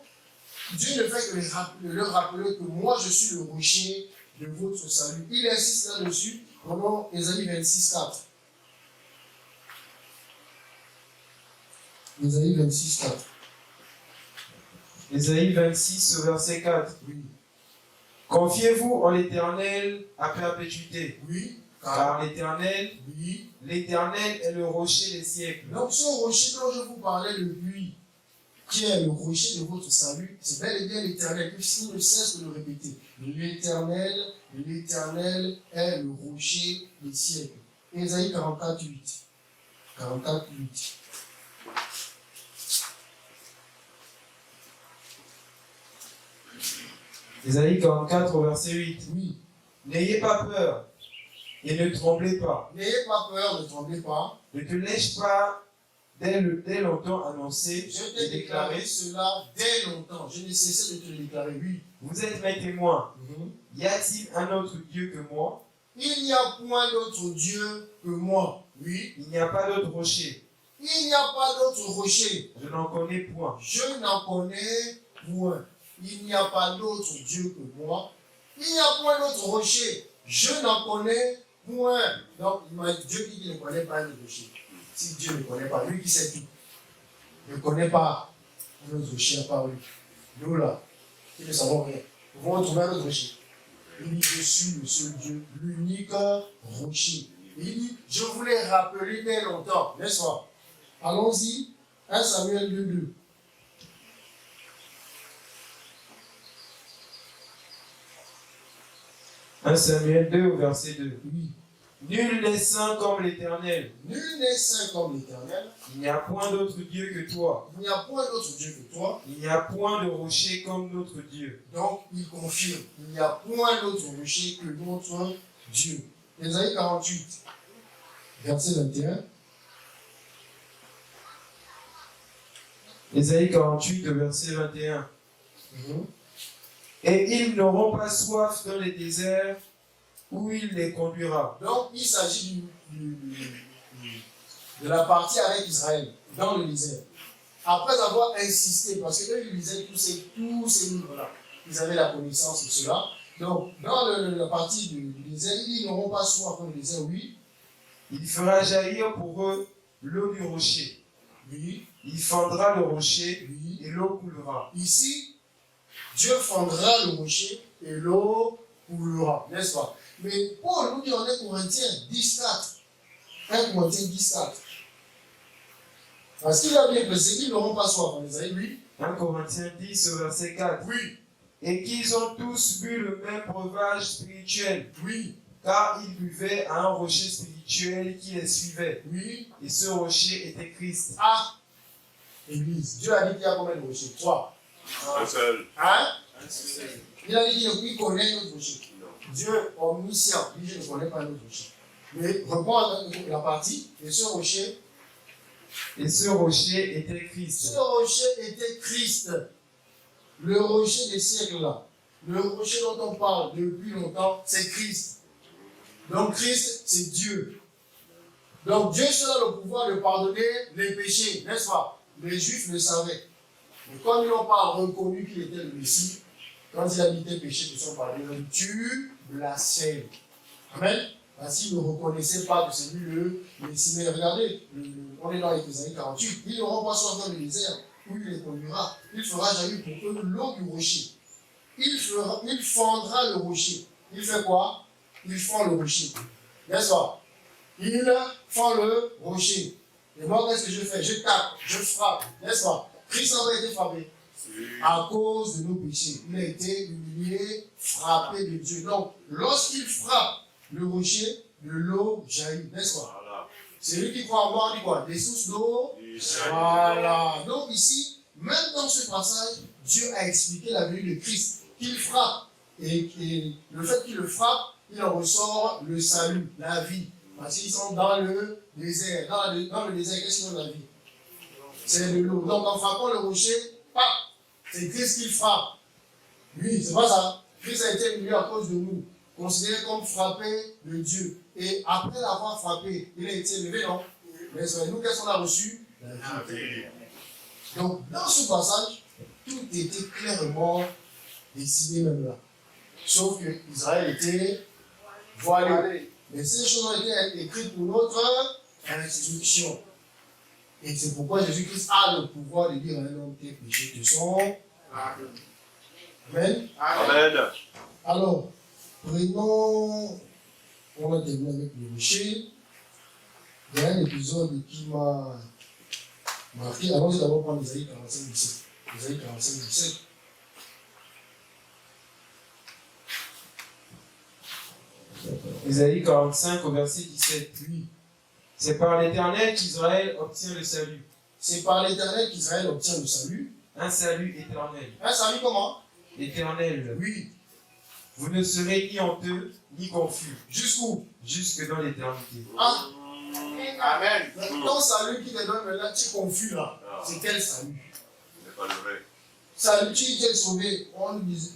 Dieu ne fait que leur rappeler que moi, je suis le rocher de votre salut. Il insiste là-dessus, pendant Ésaïe 26, 4. Ésaïe 26, 4. Ésaïe 26 au verset 4. Oui. Confiez-vous en l'Éternel à perpétuité, Oui. car l'Éternel Oui. est le rocher des siècles. Donc, ce rocher dont je vous parlais depuis, qui est le rocher de votre salut, c'est bel et bien l'Éternel. Il ne cesse de le répéter. L'Éternel est le rocher des siècles. Ésaïe 44, 8. 44, 8. Ésaïe 44 au verset 8. Oui. N'ayez pas peur et ne tremblez pas. N'ayez pas peur, ne tremblez pas. Ne te lèche pas dès longtemps annoncé Je et t'ai déclaré. déclaré cela dès longtemps. Je n'ai cessé de te le déclarer. Oui. Vous êtes mes témoins. Y a-t-il un autre Dieu que moi? Il n'y a point d'autre Dieu que moi. Oui. Il n'y a pas d'autre rocher. Il n'y a pas d'autre rocher. Je n'en connais point. Je n'en connais point. Il n'y a pas d'autre Dieu que moi. Il n'y a point d'autre rocher. Je n'en connais point. Donc, Dieu dit qu'il ne connaît pas le rocher. Si Dieu ne connaît pas, lui qui sait tout, ne connaît pas un autre rocher à part lui. Nous là, qui ne savons rien, nous pouvons trouver un autre rocher. Il dit, je suis le seul Dieu, l'unique rocher. Il dit, je vous l'ai rappelé dès longtemps, n'est-ce pas? Allons-y, 1 Samuel 2, 2. 1 Samuel 2 au verset 2. Oui. Nul n'est saint comme l'Éternel. Nul n'est saint comme l'Éternel. Il n'y a point d'autre Dieu que toi. Il n'y a point d'autre Dieu que toi. Il n'y a point de rocher comme notre Dieu. Donc, il confirme, il n'y a point d'autre rocher que notre Dieu. Ésaïe 48, verset 21. Ésaïe 48 au verset 21. Et ils n'auront pas soif dans les déserts où il les conduira. Donc, il s'agit de la partie avec Israël, dans le désert. Après avoir insisté, parce qu'eux, ils lisaient tous ces livres-là. Ils avaient la connaissance de cela. Donc, dans la partie du désert, ils n'auront pas soif dans le désert, oui. Il fera jaillir pour eux l'eau du rocher. Oui. Il fendra le rocher Oui. et l'eau coulera. Ici, Dieu fendra le rocher et l'eau coulera, n'est-ce pas? Mais Paul nous dit en 1 Corinthiens 10, 4. 1 Corinthiens 10, 4. Parce qu'il a bien précisé qu'ils n'auront pas soif, vous avez vu? 1 Corinthiens 10 au verset 4. Oui, Et qu'ils ont tous bu le même breuvage spirituel, oui, car ils buvaient à un rocher spirituel qui les suivait. oui. Et ce rocher était Christ. Ah, Église. Dieu a dit qu'il y a combien de rochers? 3. Un seul. Hein? Un seul. Il a dit qu'il connaît notre rocher. Non. Dieu omniscient, lui, je ne connais pas notre rocher. Mais reprends la partie, et ce rocher était Christ. Ce rocher était Christ, le rocher des siècles là. Le rocher dont on parle depuis longtemps, c'est Christ. Donc Christ, c'est Dieu. Donc Dieu seul a le pouvoir de pardonner les péchés, n'est-ce pas? Les Juifs le savaient. Mais comme ils n'ont pas reconnu qu'il était le Messie, quand il a dit tes péchés te sont pardonnés, tu blasphèmes. Amen. Parce qu'ils ne reconnaissaient pas que c'est lui le Messie. Mais regardez, on est dans Ésaïe 48. Ils n'auront pas soif dans le désert où il les conduira. Il fera jaillir pour eux l'eau du rocher. Il fendra le rocher. Il fait quoi? Il fend le rocher. N'est-ce pas? Il fend le rocher. Et moi, qu'est-ce que je fais? Je tape, je frappe. N'est-ce pas? Christ a été frappé à cause de nos péchés. Il a été humilié, frappé de Dieu. Donc, lorsqu'il frappe le rocher, de l'eau jaillit. N'est-ce pas? Voilà. Celui qui croit en moi dit quoi? Des sources d'eau. Voilà. Donc ici, même dans ce passage, Dieu a expliqué la venue de Christ, qu'il frappe. Et le fait qu'il le frappe, il en ressort le salut, la vie. Parce qu'ils sont dans le désert. Dans le désert, qu'est-ce qu'ils ont la vie? C'est de l'eau. Donc en frappant le rocher, paf, c'est Christ qui frappe. Oui, c'est pas ça. Christ a été humilié à cause de nous, considéré comme frappé de Dieu. Et après l'avoir frappé, il a été élevé, non? Mais nous, qu'est-ce qu'on a reçu? La vie. Donc, dans ce passage, tout était clairement décidé même là. Sauf que Israël était voilé. Mais ces choses ont été écrites pour notre instruction. Et c'est pourquoi Jésus-Christ a le pouvoir de dire à un homme tes péchés te sont pardonnés. Amen. Amen. Alors, prenons, on a terminé avec le rocher. Il y a un épisode qui m'a marqué. Allons-y d'abord prendre Isaïe 45, 17. Isaïe 45, 17. Isaïe 45 au verset 17. Oui. C'est par l'Éternel qu'Israël obtient le salut. C'est par l'Éternel qu'Israël obtient le salut. Un salut éternel. Un salut comment? Éternel. Oui. Vous ne serez ni honteux, ni confus. Jusqu'où? Jusque dans l'éternité. Ah. Amen. Ton salut qui te donne maintenant, tu es confus là. Ah. C'est quel salut? Ce n'est pas le vrai. Salut, tu es sauvé. On nous dit,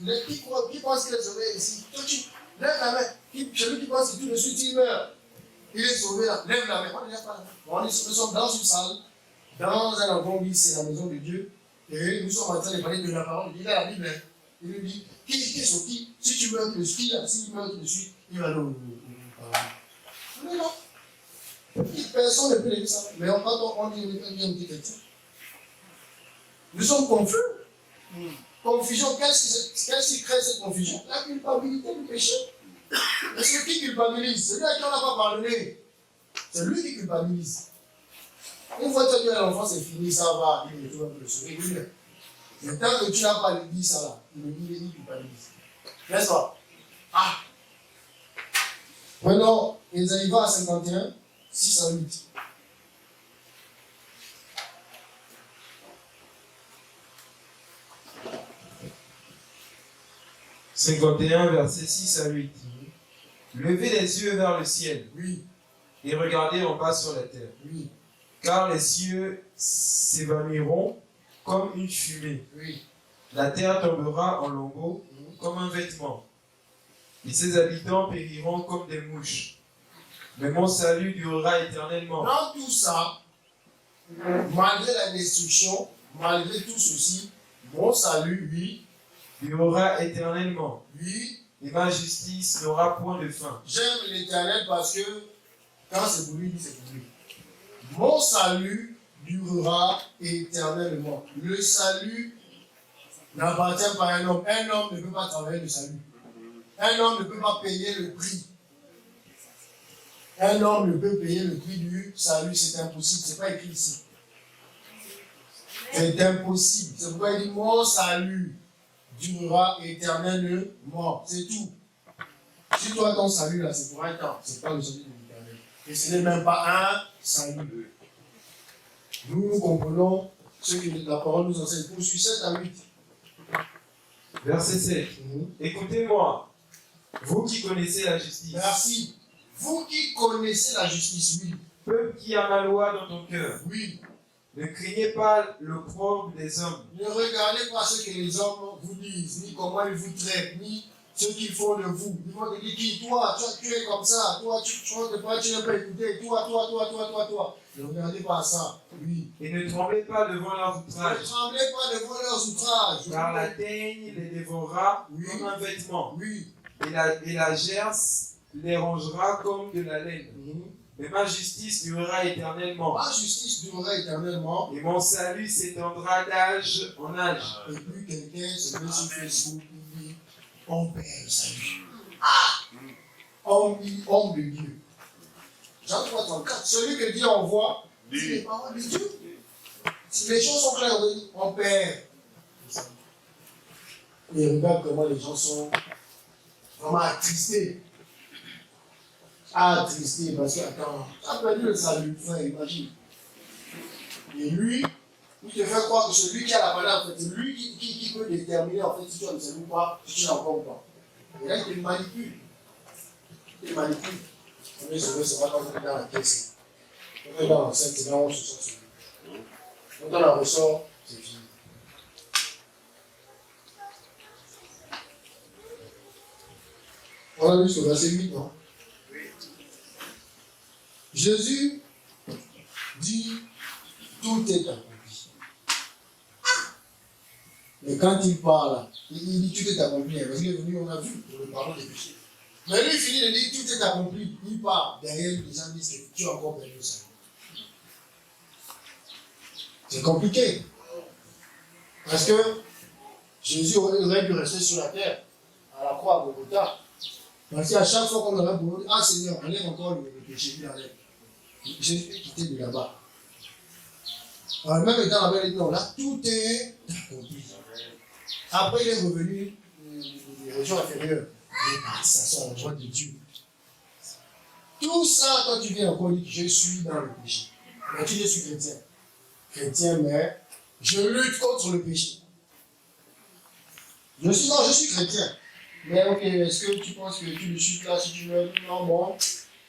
qui pense qu'il est sauvé ici? Toi, tu lève la main. Celui qui pense que tout de suite il meurt. Il est sauvé là. Lève la main. On ne lève pas la main. Nous sommes dans une salle, dans un endroit où c'est la maison de Dieu. Et nous sommes en train de parler de la parole. Il a la Bible. Il nous dit, qui est sauvé? Si tu meurs tout de suite, s'il meurt tout de suite, il va nous parler. On est là. Personne ne peut dire ça. Mais quand on dit, on dit quelque chose. Nous sommes confus. Confusion, qu'est-ce qui crée cette confusion? La culpabilité du péché. Et c'est qui culpabilise? Celui à qui on n'a pas pardonné. C'est lui qui culpabilise. Une fois que tu as dit à l'enfant, c'est fini, ça va, il est tout un peu le sourire. Mais tant que tu n'as pas dit ça là, il culpabilise. N'est-ce pas? Ah! Maintenant, Ésaïe va à 51, 6 à 8. « 51, verset 6 à 8. Levez les yeux vers le ciel, Oui, et regardez en bas sur la terre. oui, Car les cieux s'évanouiront comme une fumée. oui. La terre tombera en lambeaux comme un vêtement. Et ses habitants périront comme des mouches. Mais mon salut durera éternellement. Dans tout ça, malgré la destruction, malgré tout ceci, mon salut, lui, Durera éternellement. lui, Et ma justice n'aura point de fin. j'aime l'Éternel parce que quand c'est pour lui, c'est pour lui. Mon salut durera éternellement. Le salut n'appartient pas à un homme. Un homme ne peut pas travailler le salut. Un homme ne peut pas payer le prix. Un homme ne peut payer le prix du salut, c'est impossible. Ce n'est pas écrit ici. C'est impossible. C'est pourquoi il dit mon salut durera éternellement. C'est tout. Si toi ton salut là, c'est pour un temps, c'est pas le salut de l'Éternel. Et ce n'est même pas un salut. Nous comprenons ce que la parole nous enseigne. Poursuis 7 à 8. Verset 7. Écoutez-moi, vous qui connaissez la justice. Merci. Vous qui connaissez la justice, oui. Peuple qui a ma loi dans ton cœur. Oui. Ne craignez pas l'opprobre des hommes, Ne regardez pas ce que les hommes vous disent, ni comment ils vous traitent, ni ce qu'ils font de vous. Ils vont te dire qui, toi, tu es comme ça, toi, tu n'as pas écouté, toi. Ne regardez pas ça, oui. et ne tremblez pas devant leurs Ne outrages, tremblez pas devant leurs outrages. car la teigne les dévorera Oui. comme un vêtement, Oui. et la gerce les rongera comme de la laine. Mhm. Mais ma justice durera éternellement, Ma justice durera éternellement. et mon salut s'étendra d'âge en âge. Et puis quelqu'un se met sur Facebook et dit on perd le salut. Homme de Dieu. Jean 3, 34. Celui que Dieu envoie, c'est les paroles de Dieu. Si les choses sont claires, oui, on perd le salut. Et regarde comment les gens sont vraiment attristés. Attristés parce que, attends, tu as perdu le salut, frère, imagine. Et lui, il te fait croire que celui qui a la parole, en fait, c'est lui qui peut déterminer en fait si tu as le salut ou pas, si tu l'as encore ou pas. Et là, il te manipule. Il te manipule. On est sauvé, c'est pas quand on est dans la caisse. On est dans l'enceinte, c'est là où on se sort sauvé. Quand on la ressort, c'est fini. On a lu ce verset 8, non? Jésus dit tout est accompli. Mais quand il parle, il dit tout est accompli. Parce qu'il est venu, on a vu, pour le pardon des péchés. Mais lui, il finit de dire tout est accompli. Il part. Derrière, les gens disent que tu as encore perdu le salut. C'est compliqué. Parce que Jésus aurait dû rester sur la terre, à la croix à Golgotha. Parce qu'à chaque fois qu'on aurait voulu, ah Seigneur, enlève encore le péché, il enlève. Jésus est quitté de là-bas. Alors, même étant là-bas, il dit non, là, tout est accompli. Après, il est revenu des régions inférieures. Il est parti s'asseoir à la droite de Dieu. Tout ça, quand tu viens encore dire que je suis dans le péché. Mais tu dis, je suis chrétien. Chrétien, mais je lutte contre le péché. Je suis chrétien. Mais ok, est-ce que tu penses que tu le chutes là si tu veux? Non, bon,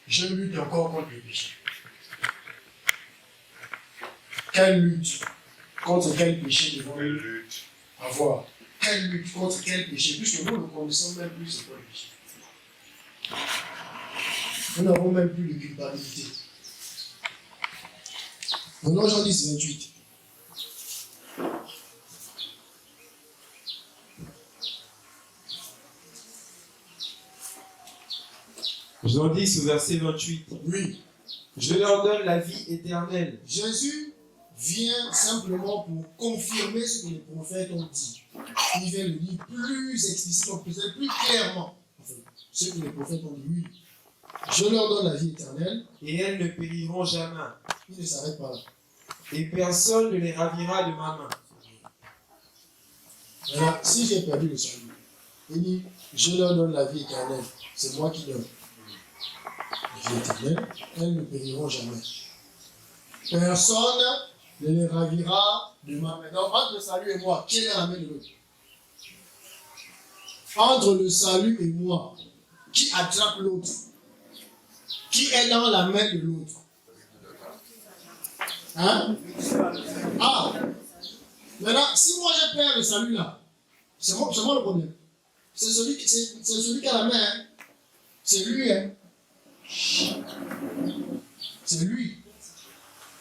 je lutte encore contre le péché. Quelle lutte? Contre quel péché devons-nous avoir? Quelle lutte contre quel péché? Puisque nous ne connaissons même plus c'est quoi le péché. Nous n'avons même plus de culpabilité. Prenons Jean 10, 28. Jean 10 au verset 28. Oui. Je leur donne la vie éternelle. Jésus vient simplement pour confirmer ce que les prophètes ont dit. Il vient le dire plus explicitement, peut-être plus clairement. En fait, ce que les prophètes ont dit. Oui. Je leur donne la vie éternelle. Et elles ne périront jamais. Il ne s'arrête pas là. Et personne ne les ravira de ma main. Maintenant, si j'ai perdu le salut, il dit, je leur donne la vie éternelle. C'est moi qui donne. La vie éternelle, elles ne périront jamais. Personne ne les ravira de ma main. Donc, entre le salut et moi, qui est dans la main de l'autre? Entre le salut et moi, qui attrape l'autre? Qui est dans la main de l'autre? Hein? Ah! Maintenant, si moi je perds le salut là, c'est moi le problème. C'est celui qui a la main. Hein? C'est lui. Hein? C'est lui.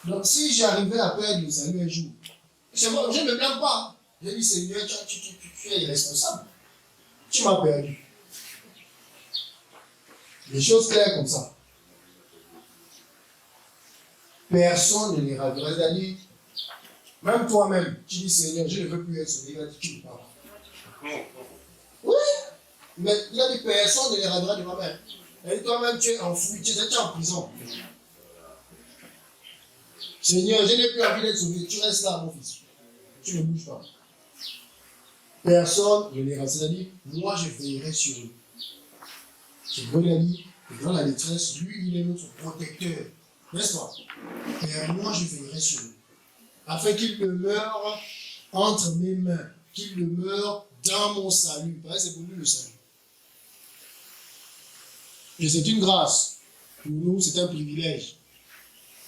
Donc si j'arrivais à perdre le salut un jour, c'est moi, je ne me blâme pas. Je dis Seigneur, tu es irresponsable. Tu m'as perdu. Les choses claires comme ça. Personne ne les ravira. C'est-à-dire, même toi-même, tu dis Seigneur, je ne veux plus être sauvé. Il a dit, tu ne parles pas. Oui, mais il a dit personne ne les ravira de ma main. Et toi-même, tu es enfoui, tu es en prison. Seigneur, je n'ai plus envie d'être sauvé. Tu restes là, mon fils. Tu ne bouges pas. Personne ne les ravira. C'est-à-dire, moi, je veillerai sur eux. C'est vrai, il a dit, que dans la détresse, lui, il est notre protecteur. N'est-ce pas? Et moi, je veillerai sur eux. Afin qu'il demeure entre mes mains, qu'il demeure dans mon salut. Parce que c'est pour lui le salut. Et c'est une grâce. Pour nous, c'est un privilège.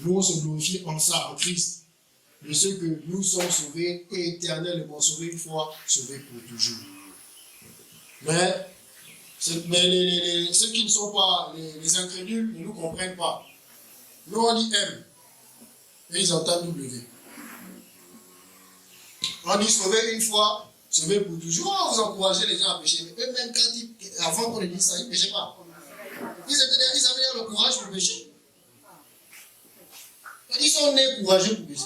Nous, on se glorifie en ça, en Christ. de ceux que nous sommes sauvés et éternellement sauvés une fois, sauvés pour toujours. Mais ceux qui ne sont pas les incrédules ne nous comprennent pas. Nous on dit M et ils entendent W. On dit sauver une fois, sauver pour toujours. On vous encouragez les gens à pécher. Mais eux-mêmes, avant qu'on les dise ça, ils ne péchaient pas. Ils avaient le courage pour pécher. Ils sont nés courageux pour pécher.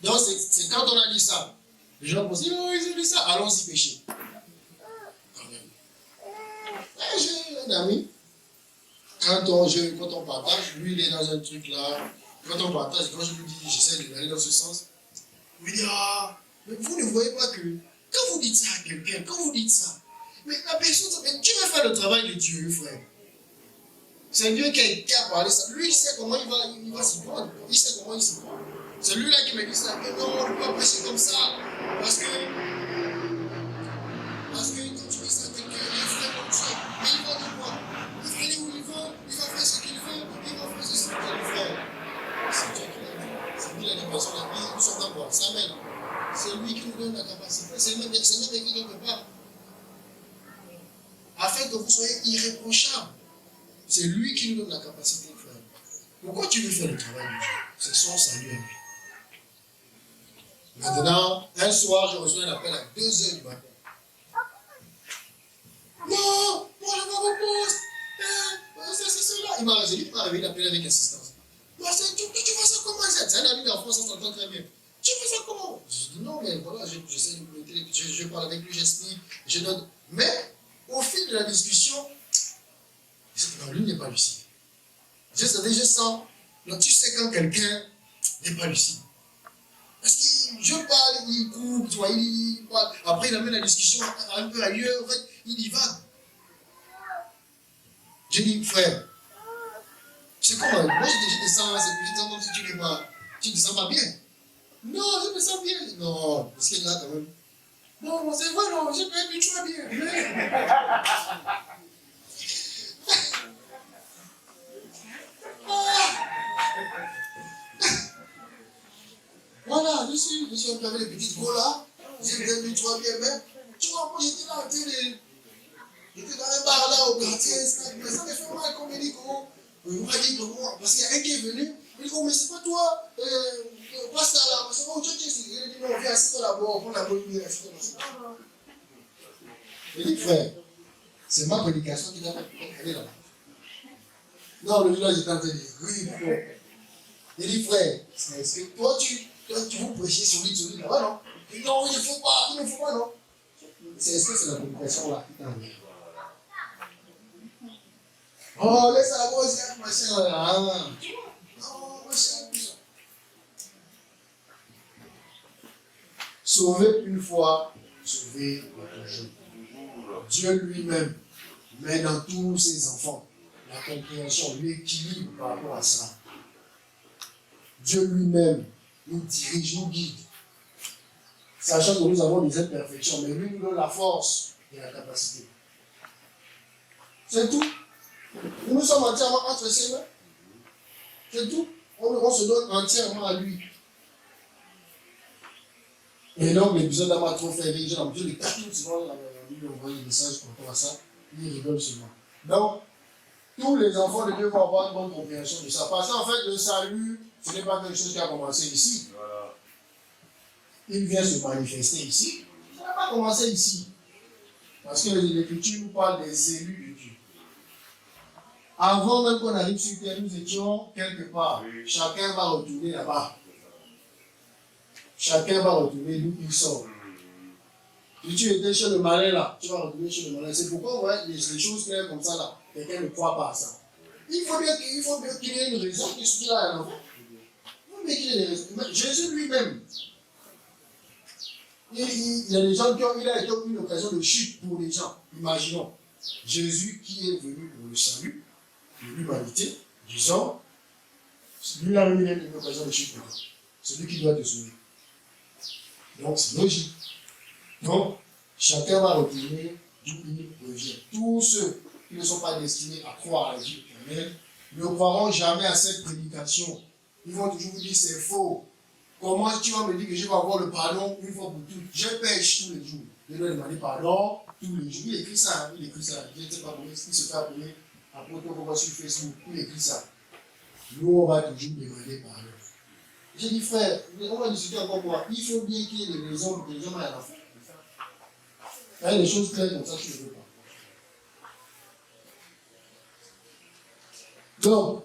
Donc c'est quand on a dit ça, les gens pensent, oh ils ont dit ça, allons-y pécher. Quand même. J'ai un ami, quand on partage, lui il est dans un truc là, quand on partage, quand je lui dis, j'essaie d'aller dans ce sens, il me dit, ah, mais vous ne voyez pas que quand vous dites ça à quelqu'un, quand vous dites ça, mais la personne, mais Dieu va faire le travail de Dieu, frère. C'est Dieu qui a parlé ça. Lui, il sait comment il va s'y prendre. Il sait comment il s'y prend. C'est lui-là qui me dit ça. Que non, on ne peut pas prêcher comme ça. Parce que quand tu dis ça, quelqu'un, il fait comme ça. Mais il va de quoi? Il va aller où il veut, il va faire ce qu'il veut, il va faire ce qu'il veut faire. C'est Dieu qui l'a dit. C'est lui qui a dit, personne n'a dit, nous sommes d'accord. Ça mène. C'est lui qui nous donne la capacité. C'est même écrit quelque part. Afin que vous soyez irréprochables. C'est lui qui nous donne la capacité de faire. Pourquoi tu veux faire le travail de Dieu? C'est son salut à lui. Maintenant, un soir, je reçois un appel à 2h du matin. Non, moi je m'en repose. C'est cela. Il m'a réveillé l'appeler avec insistance. Tu fais ça comment? C'est un ami d'enfance, on s'entend très bien. Tu fais ça comment? Je dis non, mais voilà, j'essaie de me mettre, je parle avec lui, j'explique, je donne. Mais au fil de la discussion, non, lui n'est pas lucide. Je sens. Donc, tu sais quand quelqu'un n'est pas lucide. Parce que je parle, il coupe, tu vois, il parle. Après, il amène la discussion un peu ailleurs. En fait, il y va. J'ai dit, frère, c'est comment? Moi, je descends, c'est comme si tu ne te sens pas bien. Non, je me sens bien. Non, parce qu'il est là quand même. Non, c'est vrai, non, je me habitue bien. Voilà, je suis un peu avec les petites go là. J'ai bien mis toi bien, mais tu vois, moi j'étais là, j'étais dans un bar là au quartier, ça me fait mal comme il dit comment. Il m'a dit comment, parce qu'il y a un qui est venu, il dit oh, mais c'est pas toi, passe là, parce que oh, tu sais, il dit non, viens, assieds-toi là-bas, on prend la bonne idée, assieds-toi là. Il dit frère, c'est ma prédication qui doit aller là-bas. Non, le village est en train de rire. Il dit frère, est-ce que toi tu veux prêcher solide là-bas, non? Il dit non, il ne faut pas, non. Est-ce que c'est la prédication là qui t'envoie? Oh, laisse la voix, c'est un machin là. Non, machin, tout ça. Sauver une fois, sauver pour toujours. Dieu lui-même met dans tous ses enfants la compréhension, l'équilibre par rapport à ça. Dieu lui-même nous dirige, nous guide. Sachant que nous avons des imperfections, mais lui nous donne la force et la capacité. C'est tout. Nous sommes entièrement entre ses mains. C'est tout. On se donne entièrement à lui. Et donc, l'épisode là m'a trop fait rire. J'ai l'habitude de cartoon souvent, lui envoyer des messages par rapport à ça. Il rigole seulement. Donc, tous les enfants de Dieu vont avoir une bonne compréhension de ça. Parce qu'en fait, le salut, ce n'est pas quelque chose qui a commencé ici. Il vient se manifester ici. Ça n'a pas commencé ici. Parce que l'Écriture nous parle des élus de Dieu. Avant même qu'on arrive sur terre, nous étions quelque part. Chacun va retourner là-bas. Chacun va retourner d'où il sort. Si tu étais chez le malin là, tu vas retourner chez le malin. C'est pourquoi on voit les choses claires comme ça là. Quelqu'un ne croit pas à ça. Il faut bien qu'il y ait une raison qui se dit là à l'enfant. Il faut bien qu'il y ait une raison. Jésus lui-même, il y a des gens qui ont eu une occasion de chute pour les gens. Imaginons Jésus qui est venu pour le salut de l'humanité, disons, lui-là il a une occasion de chute pour toi. C'est lui qui doit te sauver. Donc c'est logique. Donc, chacun va retourner d'où il revient. Tous ceux qui ne sont pas destinés à croire à la vie éternelle ne croiront jamais à cette prédication. Ils vont toujours vous dire c'est faux. Comment tu vas me dire que je vais avoir le pardon une fois pour toutes? Je pêche tous les jours. Je dois demander pardon tous les jours. Il écrit ça, il écrit ça. Je ne sais pas comment il se fait appeler apôtre sur Facebook. Il écrit ça. Nous, on va toujours demander pardon. J'ai dit, frère, on va discuter encore quoi? Il faut bien qu'il y ait des raisons pour que les hommes aient à la fin. Il y a des choses claires comme ça, tu ne veux pas. Donc,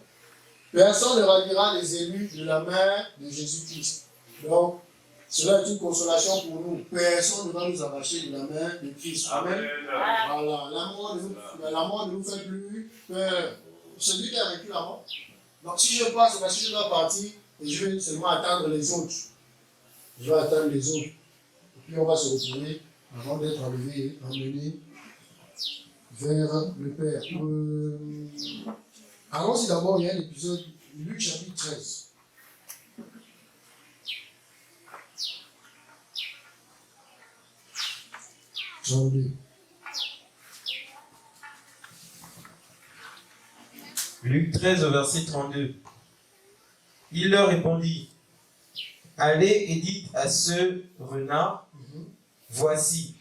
personne ne ravira les élus de la main de Jésus-Christ. Donc, cela est une consolation pour nous. Personne ne va nous arracher de la main de Christ. Amen. Voilà. La mort ne nous fait plus peur. Celui qui a vécu la mort. Donc, si je passe, c'est parce que je dois partir et je vais seulement attendre les autres. Je vais attendre les autres. Et puis, on va se retrouver avant d'être enlevé, emmené vers le Père. Allons-y d'abord, il y a un épisode, Luc chapitre 13. Jean 2. Luc 13 au verset 32. Il leur répondit, allez et dites à ce renard, voici,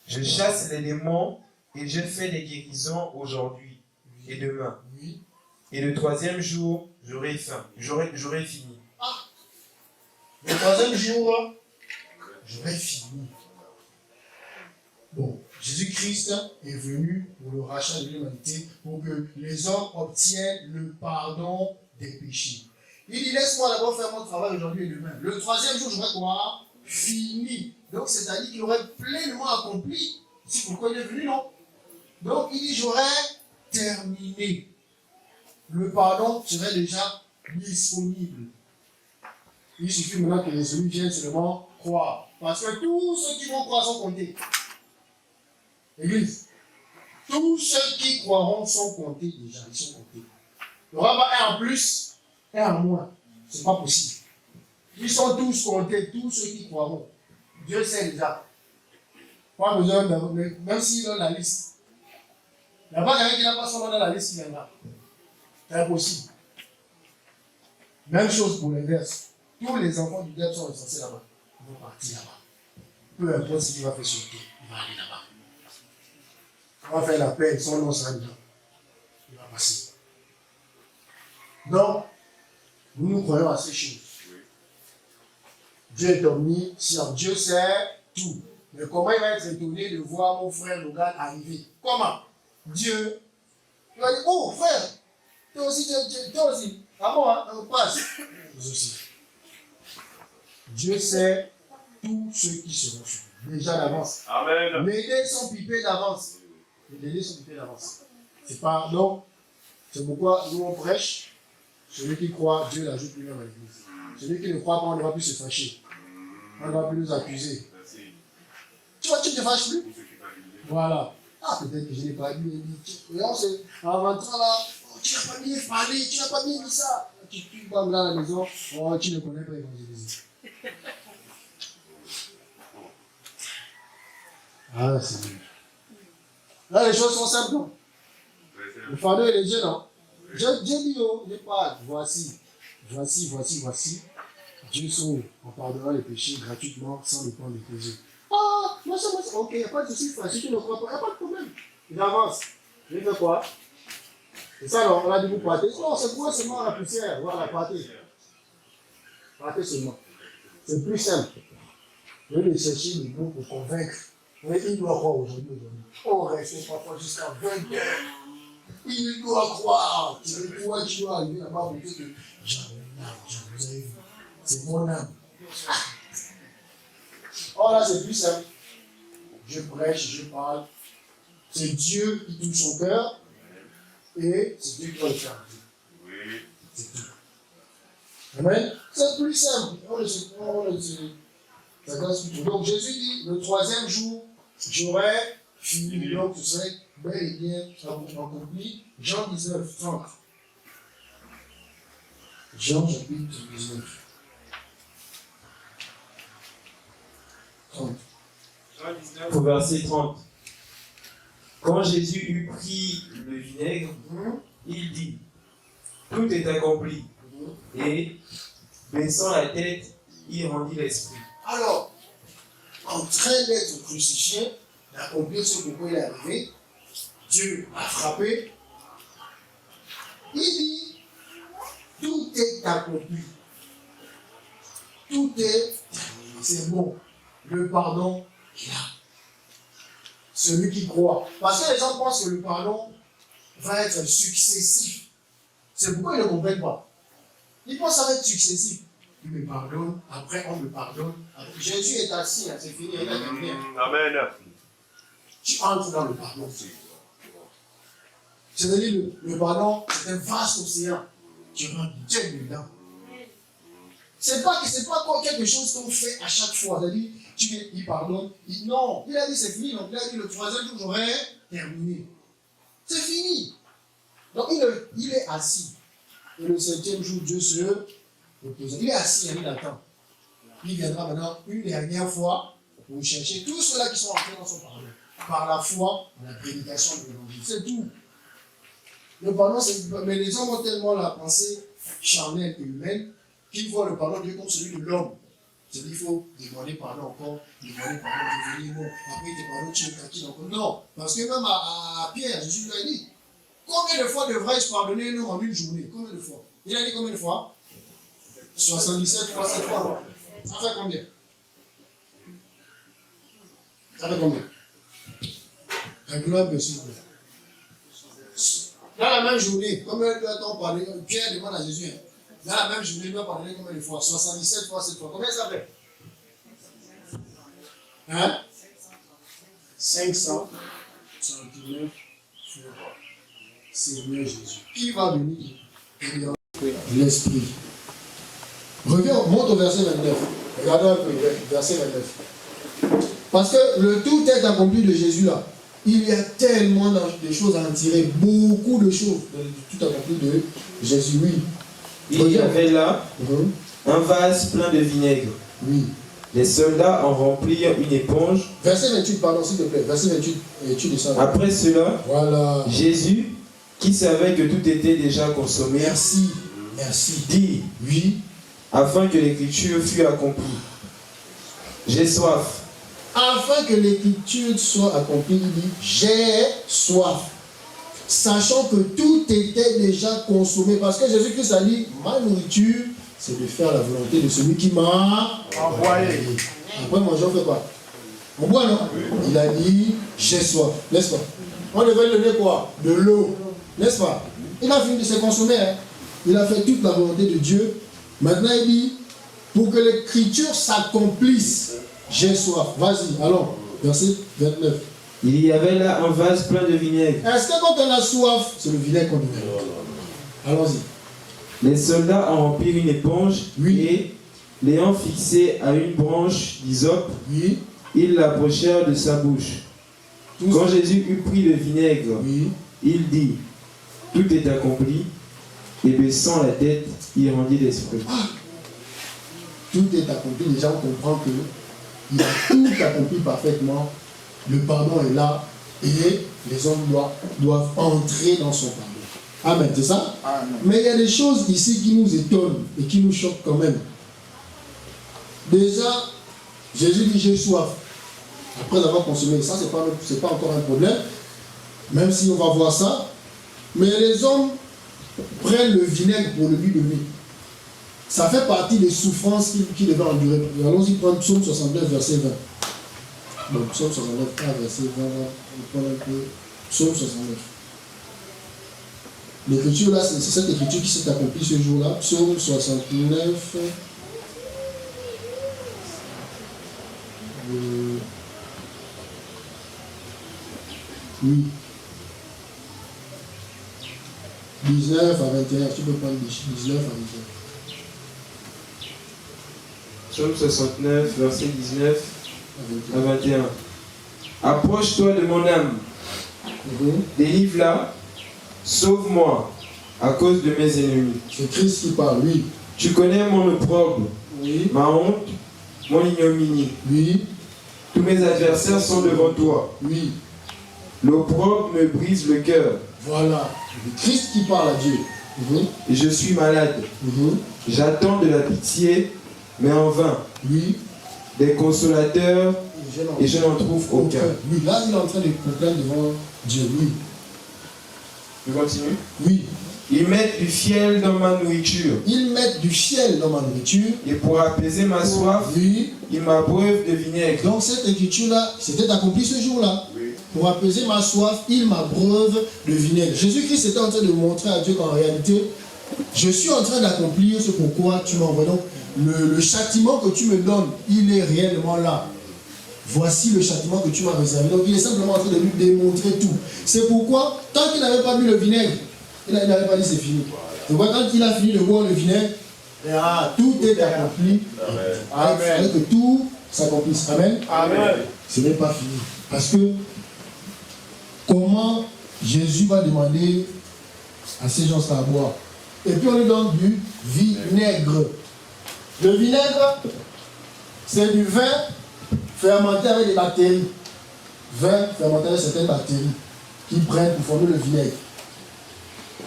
je chasse les démons et je fais des guérisons aujourd'hui et demain. Oui. Et le troisième jour, j'aurai faim, j'aurai fini. Le troisième jour, j'aurai fini. Bon, Jésus-Christ est venu pour le rachat de l'humanité, pour que les hommes obtiennent le pardon des péchés. Il dit, laisse-moi d'abord faire mon travail aujourd'hui et demain. Le troisième jour, j'aurai quoi? Fini. Donc, c'est-à-dire qu'il aurait pleinement accompli. C'est pourquoi il est venu, non? Donc, il dit, j'aurais terminé. Le pardon serait déjà disponible. Il suffit maintenant que les élus viennent seulement croire. Parce que tous ceux qui vont croire sont comptés. Église, tous ceux qui croiront sont comptés déjà. Ils sont comptés. Il n'y aura pas un en plus, un en moins. Ce n'est pas possible. Ils sont tous comptés, tous ceux qui croiront. Dieu sait déjà. Pas besoin de. Même s'il donne la liste. Il n'y a pas quelqu'un qui n'a pas son nom dans la liste qui viendra. C'est impossible. Même chose pour l'inverse. Tous les enfants du diable sont recensés là-bas. Ils vont partir là-bas. Peu importe ce qu'il va faire sur le terre, il va aller là-bas. On va faire la paix, son nom sera dedans. Il va passer. Donc, nous croyons à ces choses. Dieu est omniscient. Dieu sait tout. Mais comment il va être étonné de voir mon frère Logan arriver? Comment? Dieu, il va dire, oh frère, toi aussi. Ah bon, hein, on passe. Nous aussi. Dieu sait tous ceux qui seront sur lui. Déjà d'avance. Amen. Les dés sont pipés d'avance. Les dés sont pipés d'avance. C'est pas. Donc, c'est pourquoi nous on prêche. Celui qui croit, Dieu l'ajoute lui-même à l'église. Celui qui ne croit pas, on ne va plus se fâcher. On ne va plus nous accuser. Tu vois, tu ne te fâches plus? Voilà. Ah, peut-être que je n'ai pas bien dit. En rentrant là, oh, tu n'as pas bien parlé, tu n'as pas bien dit ça. Tu vas là à la maison, oh, tu ne connais pas l'évangélisme. Ah, c'est bien. Là, les choses sont simples, non? Le fardeau est léger, non? Dieu dit, oh, je parle. Voici. Dieu sauve en pardonnant les péchés gratuitement sans dépendre des péchés. Ah, moi, ok, il n'y a pas de souci, frère. Si tu ne crois pas, il n'y a pas de problème. Il avance. Je fais quoi? C'est ça, non? On a dit vous partez. Non, c'est quoi seulement la poussière? Voilà, partez. Partez seulement. C'est plus simple. Je vais chercher des mots pour convaincre. Mais il doit croire aujourd'hui. On reste parfois jusqu'à 20 heures. Il doit croire. Toi, tu dois arriver là-bas pour dire que j'arrive. C'est mon âme. Oh là, c'est plus simple. Je prêche, je parle. C'est Dieu qui touche son cœur. Et c'est Dieu qui va le faire. C'est tout. Amen. C'est plus simple. Donc Jésus dit, le troisième jour, j'aurai fini. Donc ce serait bel et bien accompli. Jean 19, 30. Jean chapitre 19. 30. Jean 19 au verset 30. Quand Jésus eut pris le vinaigre, il dit, tout est accompli. Et, baissant la tête, y rendit l'esprit. Alors, en train d'être crucifié, d'accomplir ce pourquoi il est arrivé, Dieu a frappé. Il dit, tout est accompli. Tout est terminé. C'est bon. Le pardon est là. Celui qui croit. Parce que les gens pensent que le pardon va être successif. C'est pourquoi ils ne comprennent pas. Ils pensent que ça va être successif. Il me pardonne, après on me pardonne. Jésus est assis, hein, c'est fini, il a terminé. Amen. Tu entres dans le pardon. C'est-à-dire le pardon, c'est un vaste océan. Tu rentres bien dedans. C'est pas quelque chose qu'on fait à chaque fois. C'est-à-dire, il pardonne. Non, il a dit c'est fini. Donc il a dit le troisième jour, j'aurai terminé. C'est fini. Donc il est assis. Et le septième jour, Dieu se repose. Il est assis, il attend. Il viendra maintenant une dernière fois pour chercher tous ceux-là qui sont entrés dans son pardon. Par la foi, la prédication de l'évangile. C'est tout. Le pardon, mais les hommes ont tellement la pensée charnelle et humaine qu'ils voient le pardon de Dieu comme celui de l'homme. C'est-à-dire qu'il faut demander pardon encore, demander pardon, revenir, non. Après, il te pardonne, tu es tranquille encore. Non, parce que même à Pierre, Jésus lui a dit, combien de fois devrais-je pardonner un homme en une journée? Combien de fois? Il a dit combien de fois? 77 fois 7 fois. Ça fait combien? Ça fait combien? Calculez un peu, s'il vous plaît. Dans la même journée, combien de temps parler? Pierre demande à Jésus. Dans la même journée, il doit pardonner combien de fois? 77 fois 7 fois. Combien ça fait? Hein? 539 fois Seigneur Jésus. Qui va venir? L'Esprit. Reviens, monte au verset 29. Regardez un peu, verset 29. Parce que le tout est accompli de Jésus là. Il y a tellement de choses à en tirer, beaucoup de choses. Tout accompli de Jésus, oui. Il y avait là un vase plein de vinaigre. Oui. Les soldats en remplirent une éponge. Verset 28, pardon, s'il te plaît. Verset 28, tu descends. Après cela, voilà. Jésus, qui savait que tout était déjà consommé, Merci. Merci. dit, Oui. afin que l'écriture fût accomplie. J'ai soif. Afin que l'écriture soit accomplie, il dit, j'ai soif. Sachant que tout était déjà consommé. Parce que Jésus-Christ a dit, ma nourriture, c'est de faire la volonté de celui qui m'a envoyé. Après manger, on fait quoi? On boit, non? Il a dit, j'ai soif. N'est-ce pas? On devait lui donner quoi? De l'eau. N'est-ce pas? Il a fini de se consommer. Hein? Il a fait toute la volonté de Dieu. Maintenant, il dit, pour que l'écriture s'accomplisse, j'ai soif. Vas-y, allons. Verset 29. Il y avait là un vase plein de vinaigre. Est-ce que quand on a soif, c'est le vinaigre qu'on met? Allons-y. Les soldats en remplirent une éponge, Oui. et, l'ayant fixée à une branche d'hysope, Oui. ils l'approchèrent de sa bouche. Quand Jésus eut pris le vinaigre, Oui. il dit, tout est accompli, et baissant la tête, il rendit l'esprit. Tout est accompli. Déjà, on comprend que il a tout accompli parfaitement. Le pardon est là et les hommes doivent entrer dans son pardon. Amen, c'est ça? Amen. Mais il y a des choses ici qui nous étonnent et qui nous choquent quand même. Déjà, Jésus dit j'ai soif. Après avoir consommé ça, c'est pas encore un problème. Même si on va voir ça. Mais les hommes prennent le vinaigre pour le lui donner. Ça fait partie des souffrances qu'il devait endurer. Allons-y prendre Psaume 69, verset 20. Donc, Psaume 69, verset 20, on prend un peu. Psaume 69. L'écriture là, c'est cette écriture qui s'est accomplie ce jour-là. Psaume 69. Oui. 19 à 21. Tu peux prendre 19 à 21. Psaume 69, verset 19 à 21. Approche-toi de mon âme. Délivre-la. Sauve-moi à cause de mes ennemis. C'est Christ qui parle, oui. Tu connais mon opprobre, Oui. ma honte, mon ignominie. Oui. Tous mes adversaires sont devant toi. Oui. L'opprobre me brise le cœur. Voilà. C'est Christ qui parle à Dieu. Et je suis malade. J'attends de la pitié mais en vain. Oui. Des consolateurs, et je n'en trouve aucun. Oui, là, il est en train de proclamer devant Dieu. Oui. Je continue. Oui. Ils mettent du fiel dans ma nourriture. Ils mettent du fiel dans ma nourriture. Et pour apaiser ma soif, Oui. ils m'abreuvent de vinaigre. Donc cette écriture-là, c'était accompli ce jour-là. Oui. Pour apaiser ma soif, ils m'abreuvent de vinaigre. Jésus-Christ était en train de montrer à Dieu qu'en réalité, je suis en train d'accomplir ce pourquoi tu m'envoies. Donc, le châtiment que tu me donnes, il est réellement là. Voici le châtiment que tu m'as réservé. Donc, il est simplement en train de lui démontrer tout. C'est pourquoi, tant qu'il n'avait pas bu le vinaigre, il n'avait pas dit c'est fini. C'est pourquoi, quand il a fini de boire le vinaigre, tout est accompli. Il fallait que tout s'accomplisse. Amen. Amen. Ce n'est pas fini. Parce que, comment Jésus va demander à ces gens-là à boire? Et puis on lui donne du vinaigre. Le vinaigre, c'est du vin fermenté avec des bactéries. Vin fermenté avec certaines bactéries qui prennent pour former le vinaigre.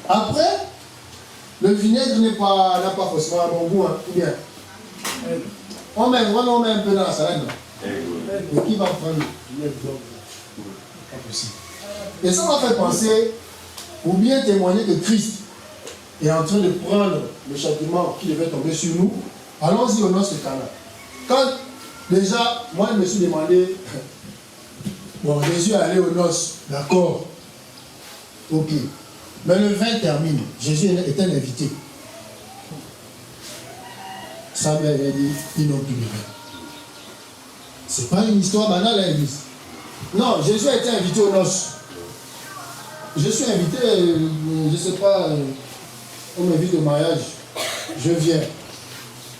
Après, le vinaigre n'a pas forcément un bon goût, hein, ou bien. On met un peu dans la salade. Et qui va prendre le vinaigre? Pas possible. Et ça m'a fait penser, ou bien témoigner que Christ est en train de prendre le châtiment qui devait tomber sur nous. Allons-y aux noces de Cana. Quand déjà, moi je me suis demandé, bon, Jésus est allé aux noces, d'accord, ok, mais le vin termine, Jésus est un invité. Samuel a dit, ils n'ont plus de vin. C'est pas une histoire banale à l'église. Non, Jésus a été invité aux noces. Je suis invité, je ne sais pas, on m'invite au mariage, je viens.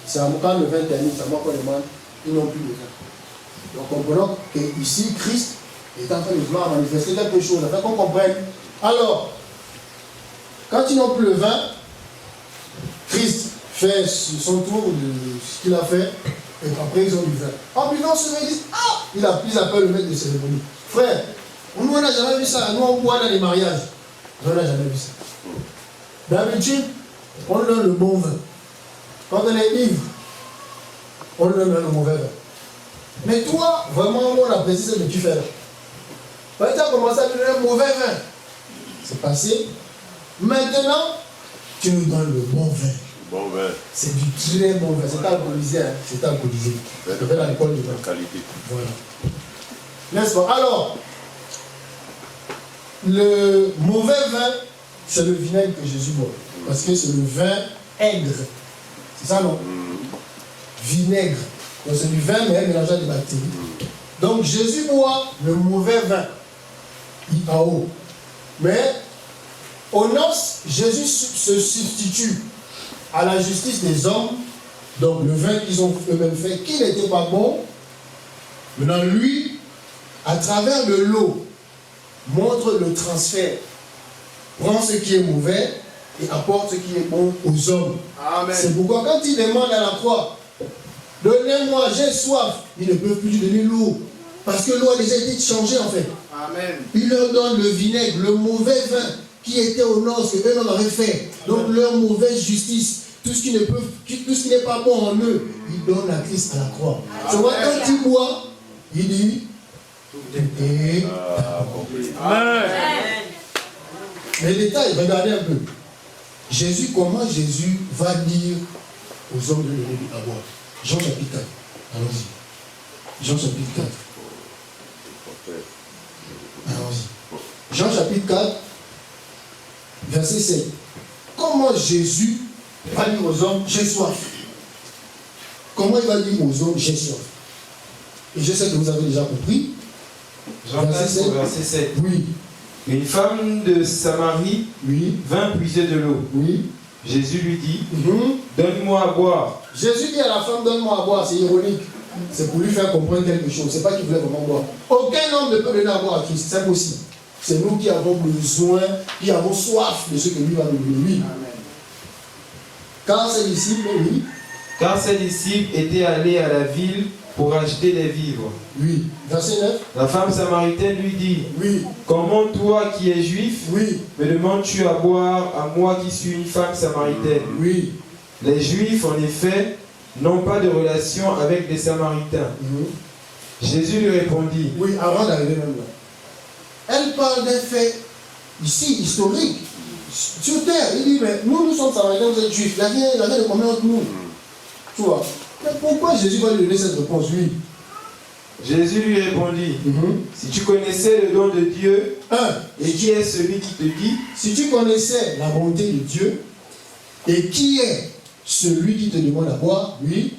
C'est à moi quand le vin termine, c'est à moi qu'on demande, ils n'ont plus de vin. Donc comprenons qu'ici, Christ est en train de vouloir manifester quelque chose, afin qu'on comprenne. Alors, quand ils n'ont plus le vin, Christ fait son tour de ce qu'il a fait, et après ils ont du vin. En buvant ce vin, ils disent, ah, ils appellent le maître de cérémonie. Frère, nous on n'a jamais vu ça, nous on boit dans les mariages. On n'a jamais vu ça. D'habitude, on donne le bon vin. Quand on est ivre, on donne le mauvais vin. Mais toi, vraiment, on apprécie ce que tu fais là. Quand tu as commencé à donner un mauvais vin, c'est passé. Maintenant, tu nous donnes le bon vin. Bon vin. C'est du très bon vin. C'est alcoolisé, hein. C'est alcoolisé. C'est fait dans l'école de vin. Qualité. Voilà. N'est-ce pas? Alors, le mauvais vin, c'est le vinaigre que Jésus boit. Parce que c'est le vin aigre. C'est ça, non? Vinaigre. Donc c'est du vin, mais mélangé à des bactéries. Donc Jésus boit le mauvais vin. IAO. Mais aux noces, Jésus se substitue à la justice des hommes. Donc le vin qu'ils ont eux-mêmes fait, qui n'était pas bon. Maintenant, lui, à travers le lot, montre le transfert. Prend ce qui est mauvais et apporte ce qui est bon aux hommes. Amen. C'est pourquoi quand il demande à la croix, donnez-moi, j'ai soif, ils ne peuvent plus lui donner l'eau. Parce que l'eau a déjà été changée en fait. Amen. Il leur donne le vinaigre, le mauvais vin qui était aux noces que eux auraient fait. Donc leur mauvaise justice, tout ce qui n'est pas bon en eux, ils donnent à Christ à la croix. C'est pourquoi quand il boit, il dit et Amen. les détails, regardez un peu. Jésus, comment Jésus va dire aux hommes de donner à boire? Jean chapitre 4. Allons-y. Jean chapitre 4. Allons-y. Jean chapitre 4, verset 7. Comment Jésus va dire aux hommes, j'ai soif? Comment il va dire aux hommes, j'ai soif? Et je sais que vous avez déjà compris. Jean 4, verset 7. Oui. Une femme de Samarie Oui. vint puiser de l'eau. Oui. Jésus lui dit, donne-moi à boire. Jésus dit à la femme, donne-moi à boire. C'est ironique. C'est pour lui faire comprendre quelque chose. C'est pas qu'il voulait vraiment boire. Aucun homme ne peut donner à boire à Christ. C'est impossible. C'est nous qui avons besoin, qui avons soif de ce que lui va nous donner. Oui. Car ses disciples, oui. Car ses disciples étaient allés à la ville pour acheter des vivres. Oui. Verset 9. La femme samaritaine lui dit, Oui. comment toi qui es juif, Oui. me demandes-tu à boire à moi qui suis une femme samaritaine? Oui. Les Juifs, en effet, n'ont pas de relation avec les Samaritains. Jésus lui répondit, Oui, avant d'arriver même là. Elle parle d'un fait ici, historique, sur terre. Il dit, mais nous sommes Samaritains, vous êtes juifs. Il n'y a rien de commun entre nous. Tu vois. Mais pourquoi Jésus va lui donner cette réponse, lui? Jésus lui répondit, si tu connaissais le don de Dieu, et qui est celui qui te dit, si tu connaissais la bonté de Dieu, et qui est celui qui te demande à boire, lui,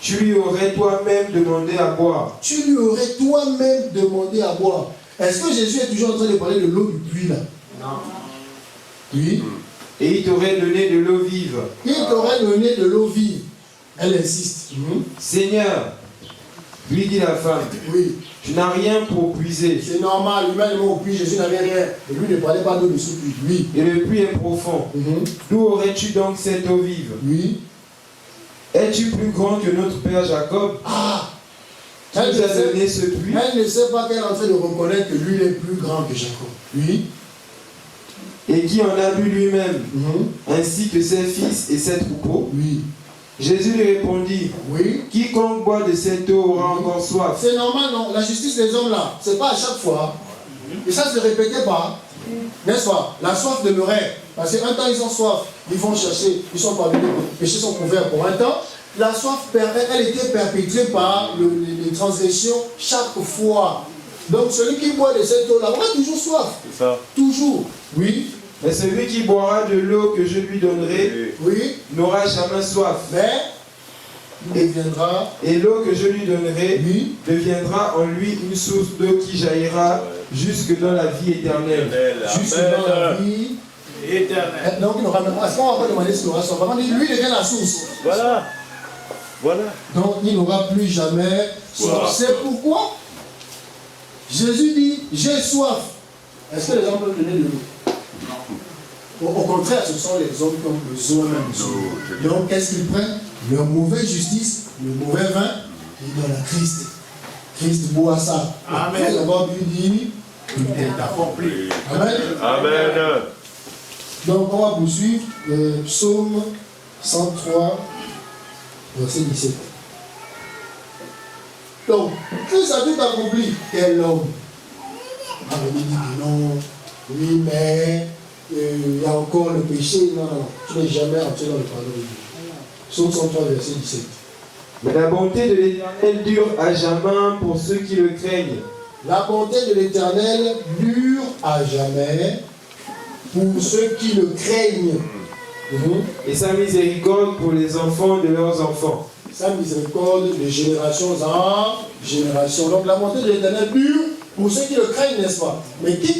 tu lui aurais toi-même demandé à boire. Tu lui aurais toi-même demandé à boire. Est-ce que Jésus est toujours en train de parler de l'eau du puits là? Non. Oui. Et il t'aurait donné de l'eau vive. Il t'aurait donné de l'eau vive. Elle insiste. Seigneur, lui dit la femme, oui. Tu n'as rien pour puiser. C'est normal, humainement au puits, Jésus n'avait rien. Et lui ne parlait pas d'eau de ce puits. Oui. Et le puits est profond. D'où aurais-tu donc cette eau vive? Oui. Es-tu plus grand que notre père Jacob? Qui nous a donné ce puits? Elle ne sait pas qu'elle est en train de reconnaître que lui il est plus grand que Jacob. Oui. Et qui en a bu lui-même, ainsi que ses fils et ses troupeaux. Oui. Jésus lui répondit, oui. Quiconque boit de cette eau aura encore soif. C'est normal, non? La justice des hommes là, c'est pas à chaque fois. Et ça ne se répétait pas. N'est-ce pas? La soif demeurait. Parce qu'un temps ils ont soif, ils vont chercher, ils sont parvenus, les péchés sont couverts pour un temps. La soif, elle était perpétrée par les transgressions chaque fois. Donc celui qui boit de cette eau là aura toujours soif. C'est ça. Toujours. Oui. Mais celui qui boira de l'eau que je lui donnerai, oui, n'aura jamais soif. Mais il viendra. Et l'eau que je lui donnerai, oui, deviendra en lui une source d'eau qui jaillira jusque dans la vie éternelle. Jusque dans la vie éternelle. Donc il n'aura même pas. Est-ce qu'on va pas demander s'il aura soif? Lui devient la source. Voilà. Voilà. Donc il n'aura plus jamais soif. Voilà. C'est pourquoi Jésus dit, j'ai soif. Est-ce que les hommes peuvent donner de l'eau? Au contraire, ce sont les hommes qui ont besoin même de l'eau. Donc qu'est-ce qu'ils prennent? Leur mauvaise justice, le mauvais vin, ils donnent à Christ. Christ boit ça. Amen. Après avoir bu, dit, il est accompli. Amen. Amen. Donc on va poursuivre le psaume 103, verset 17. Donc, Christ a tout accompli. Quel homme? Il dit que non, oui, mais il y a encore le péché. Non, non, tu n'es jamais entré dans le pardon de Dieu. Psaume 103, verset 17. Mais la bonté de l'Éternel dure à jamais pour ceux qui le craignent. La bonté de l'Éternel dure à jamais pour ceux qui le craignent. Et sa miséricorde pour les enfants de leurs enfants. Sa miséricorde de génération en génération. Donc la bonté de l'Éternel dure pour ceux qui le craignent, n'est-ce pas? Mais qui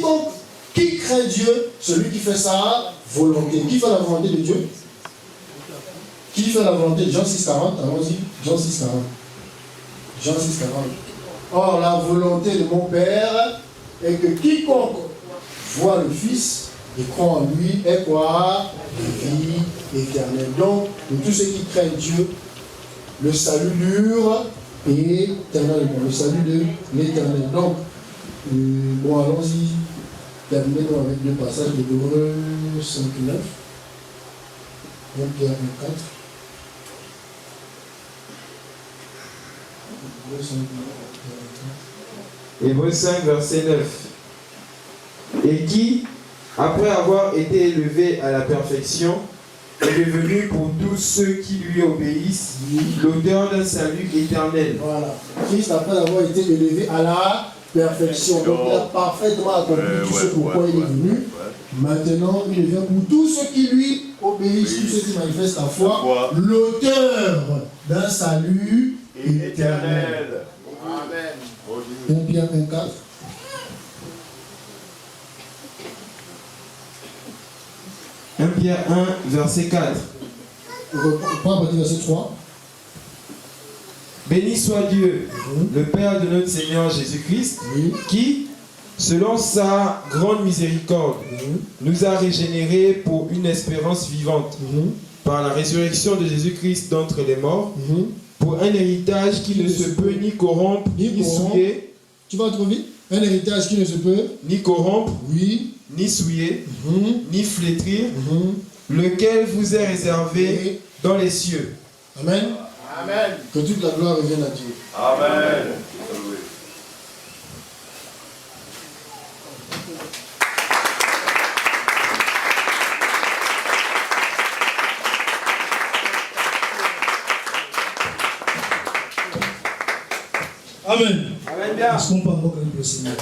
craint Dieu? Celui qui fait sa volonté. Qui fait la volonté de Dieu? Qui fait la volonté de Jean 6,40? Allons-y. Jean 6,40. Jean 6,40. Or, la volonté de mon Père est que quiconque voit le Fils et croit en lui est quoi? La vie éternelle. Donc, pour tous ceux qui craignent Dieu, le salut dure et éternellement. Le salut de l'éternel. Donc, bon, allons-y. Terminons avec le passage de Hébreux 5,9. 1 Pierre 1,4. Hébreux 5, verset 9. Et qui, après avoir été élevé à la perfection, est devenu pour tous ceux qui lui obéissent l'auteur d'un salut éternel. Voilà. Christ, après avoir été élevé à la perfection, donc il a parfaitement accompli tout ce pourquoi il est venu. Maintenant, il devient pour tous ceux qui lui obéissent, tous ceux qui manifestent la foi, l'auteur d'un salut éternel. Amen. 1 Pierre 1,4. Pierre 1, verset 4. On va partir verset 3. Béni soit Dieu, le Père de notre Seigneur Jésus-Christ, qui, selon sa grande miséricorde, nous a régénérés pour une espérance vivante, par la résurrection de Jésus-Christ d'entre les morts, pour un héritage qui ne se peut ni corrompre, ni souiller. Tu vas trop vite? Un héritage qui ne se peut ni corrompre, oui, ni souiller, ni flétrir, lequel vous est réservé dans les cieux. Amen. Amen. Que toute la gloire revienne à Dieu. Amen. Amen. Amen bien. Est-ce qu'on peut encore le Seigneur?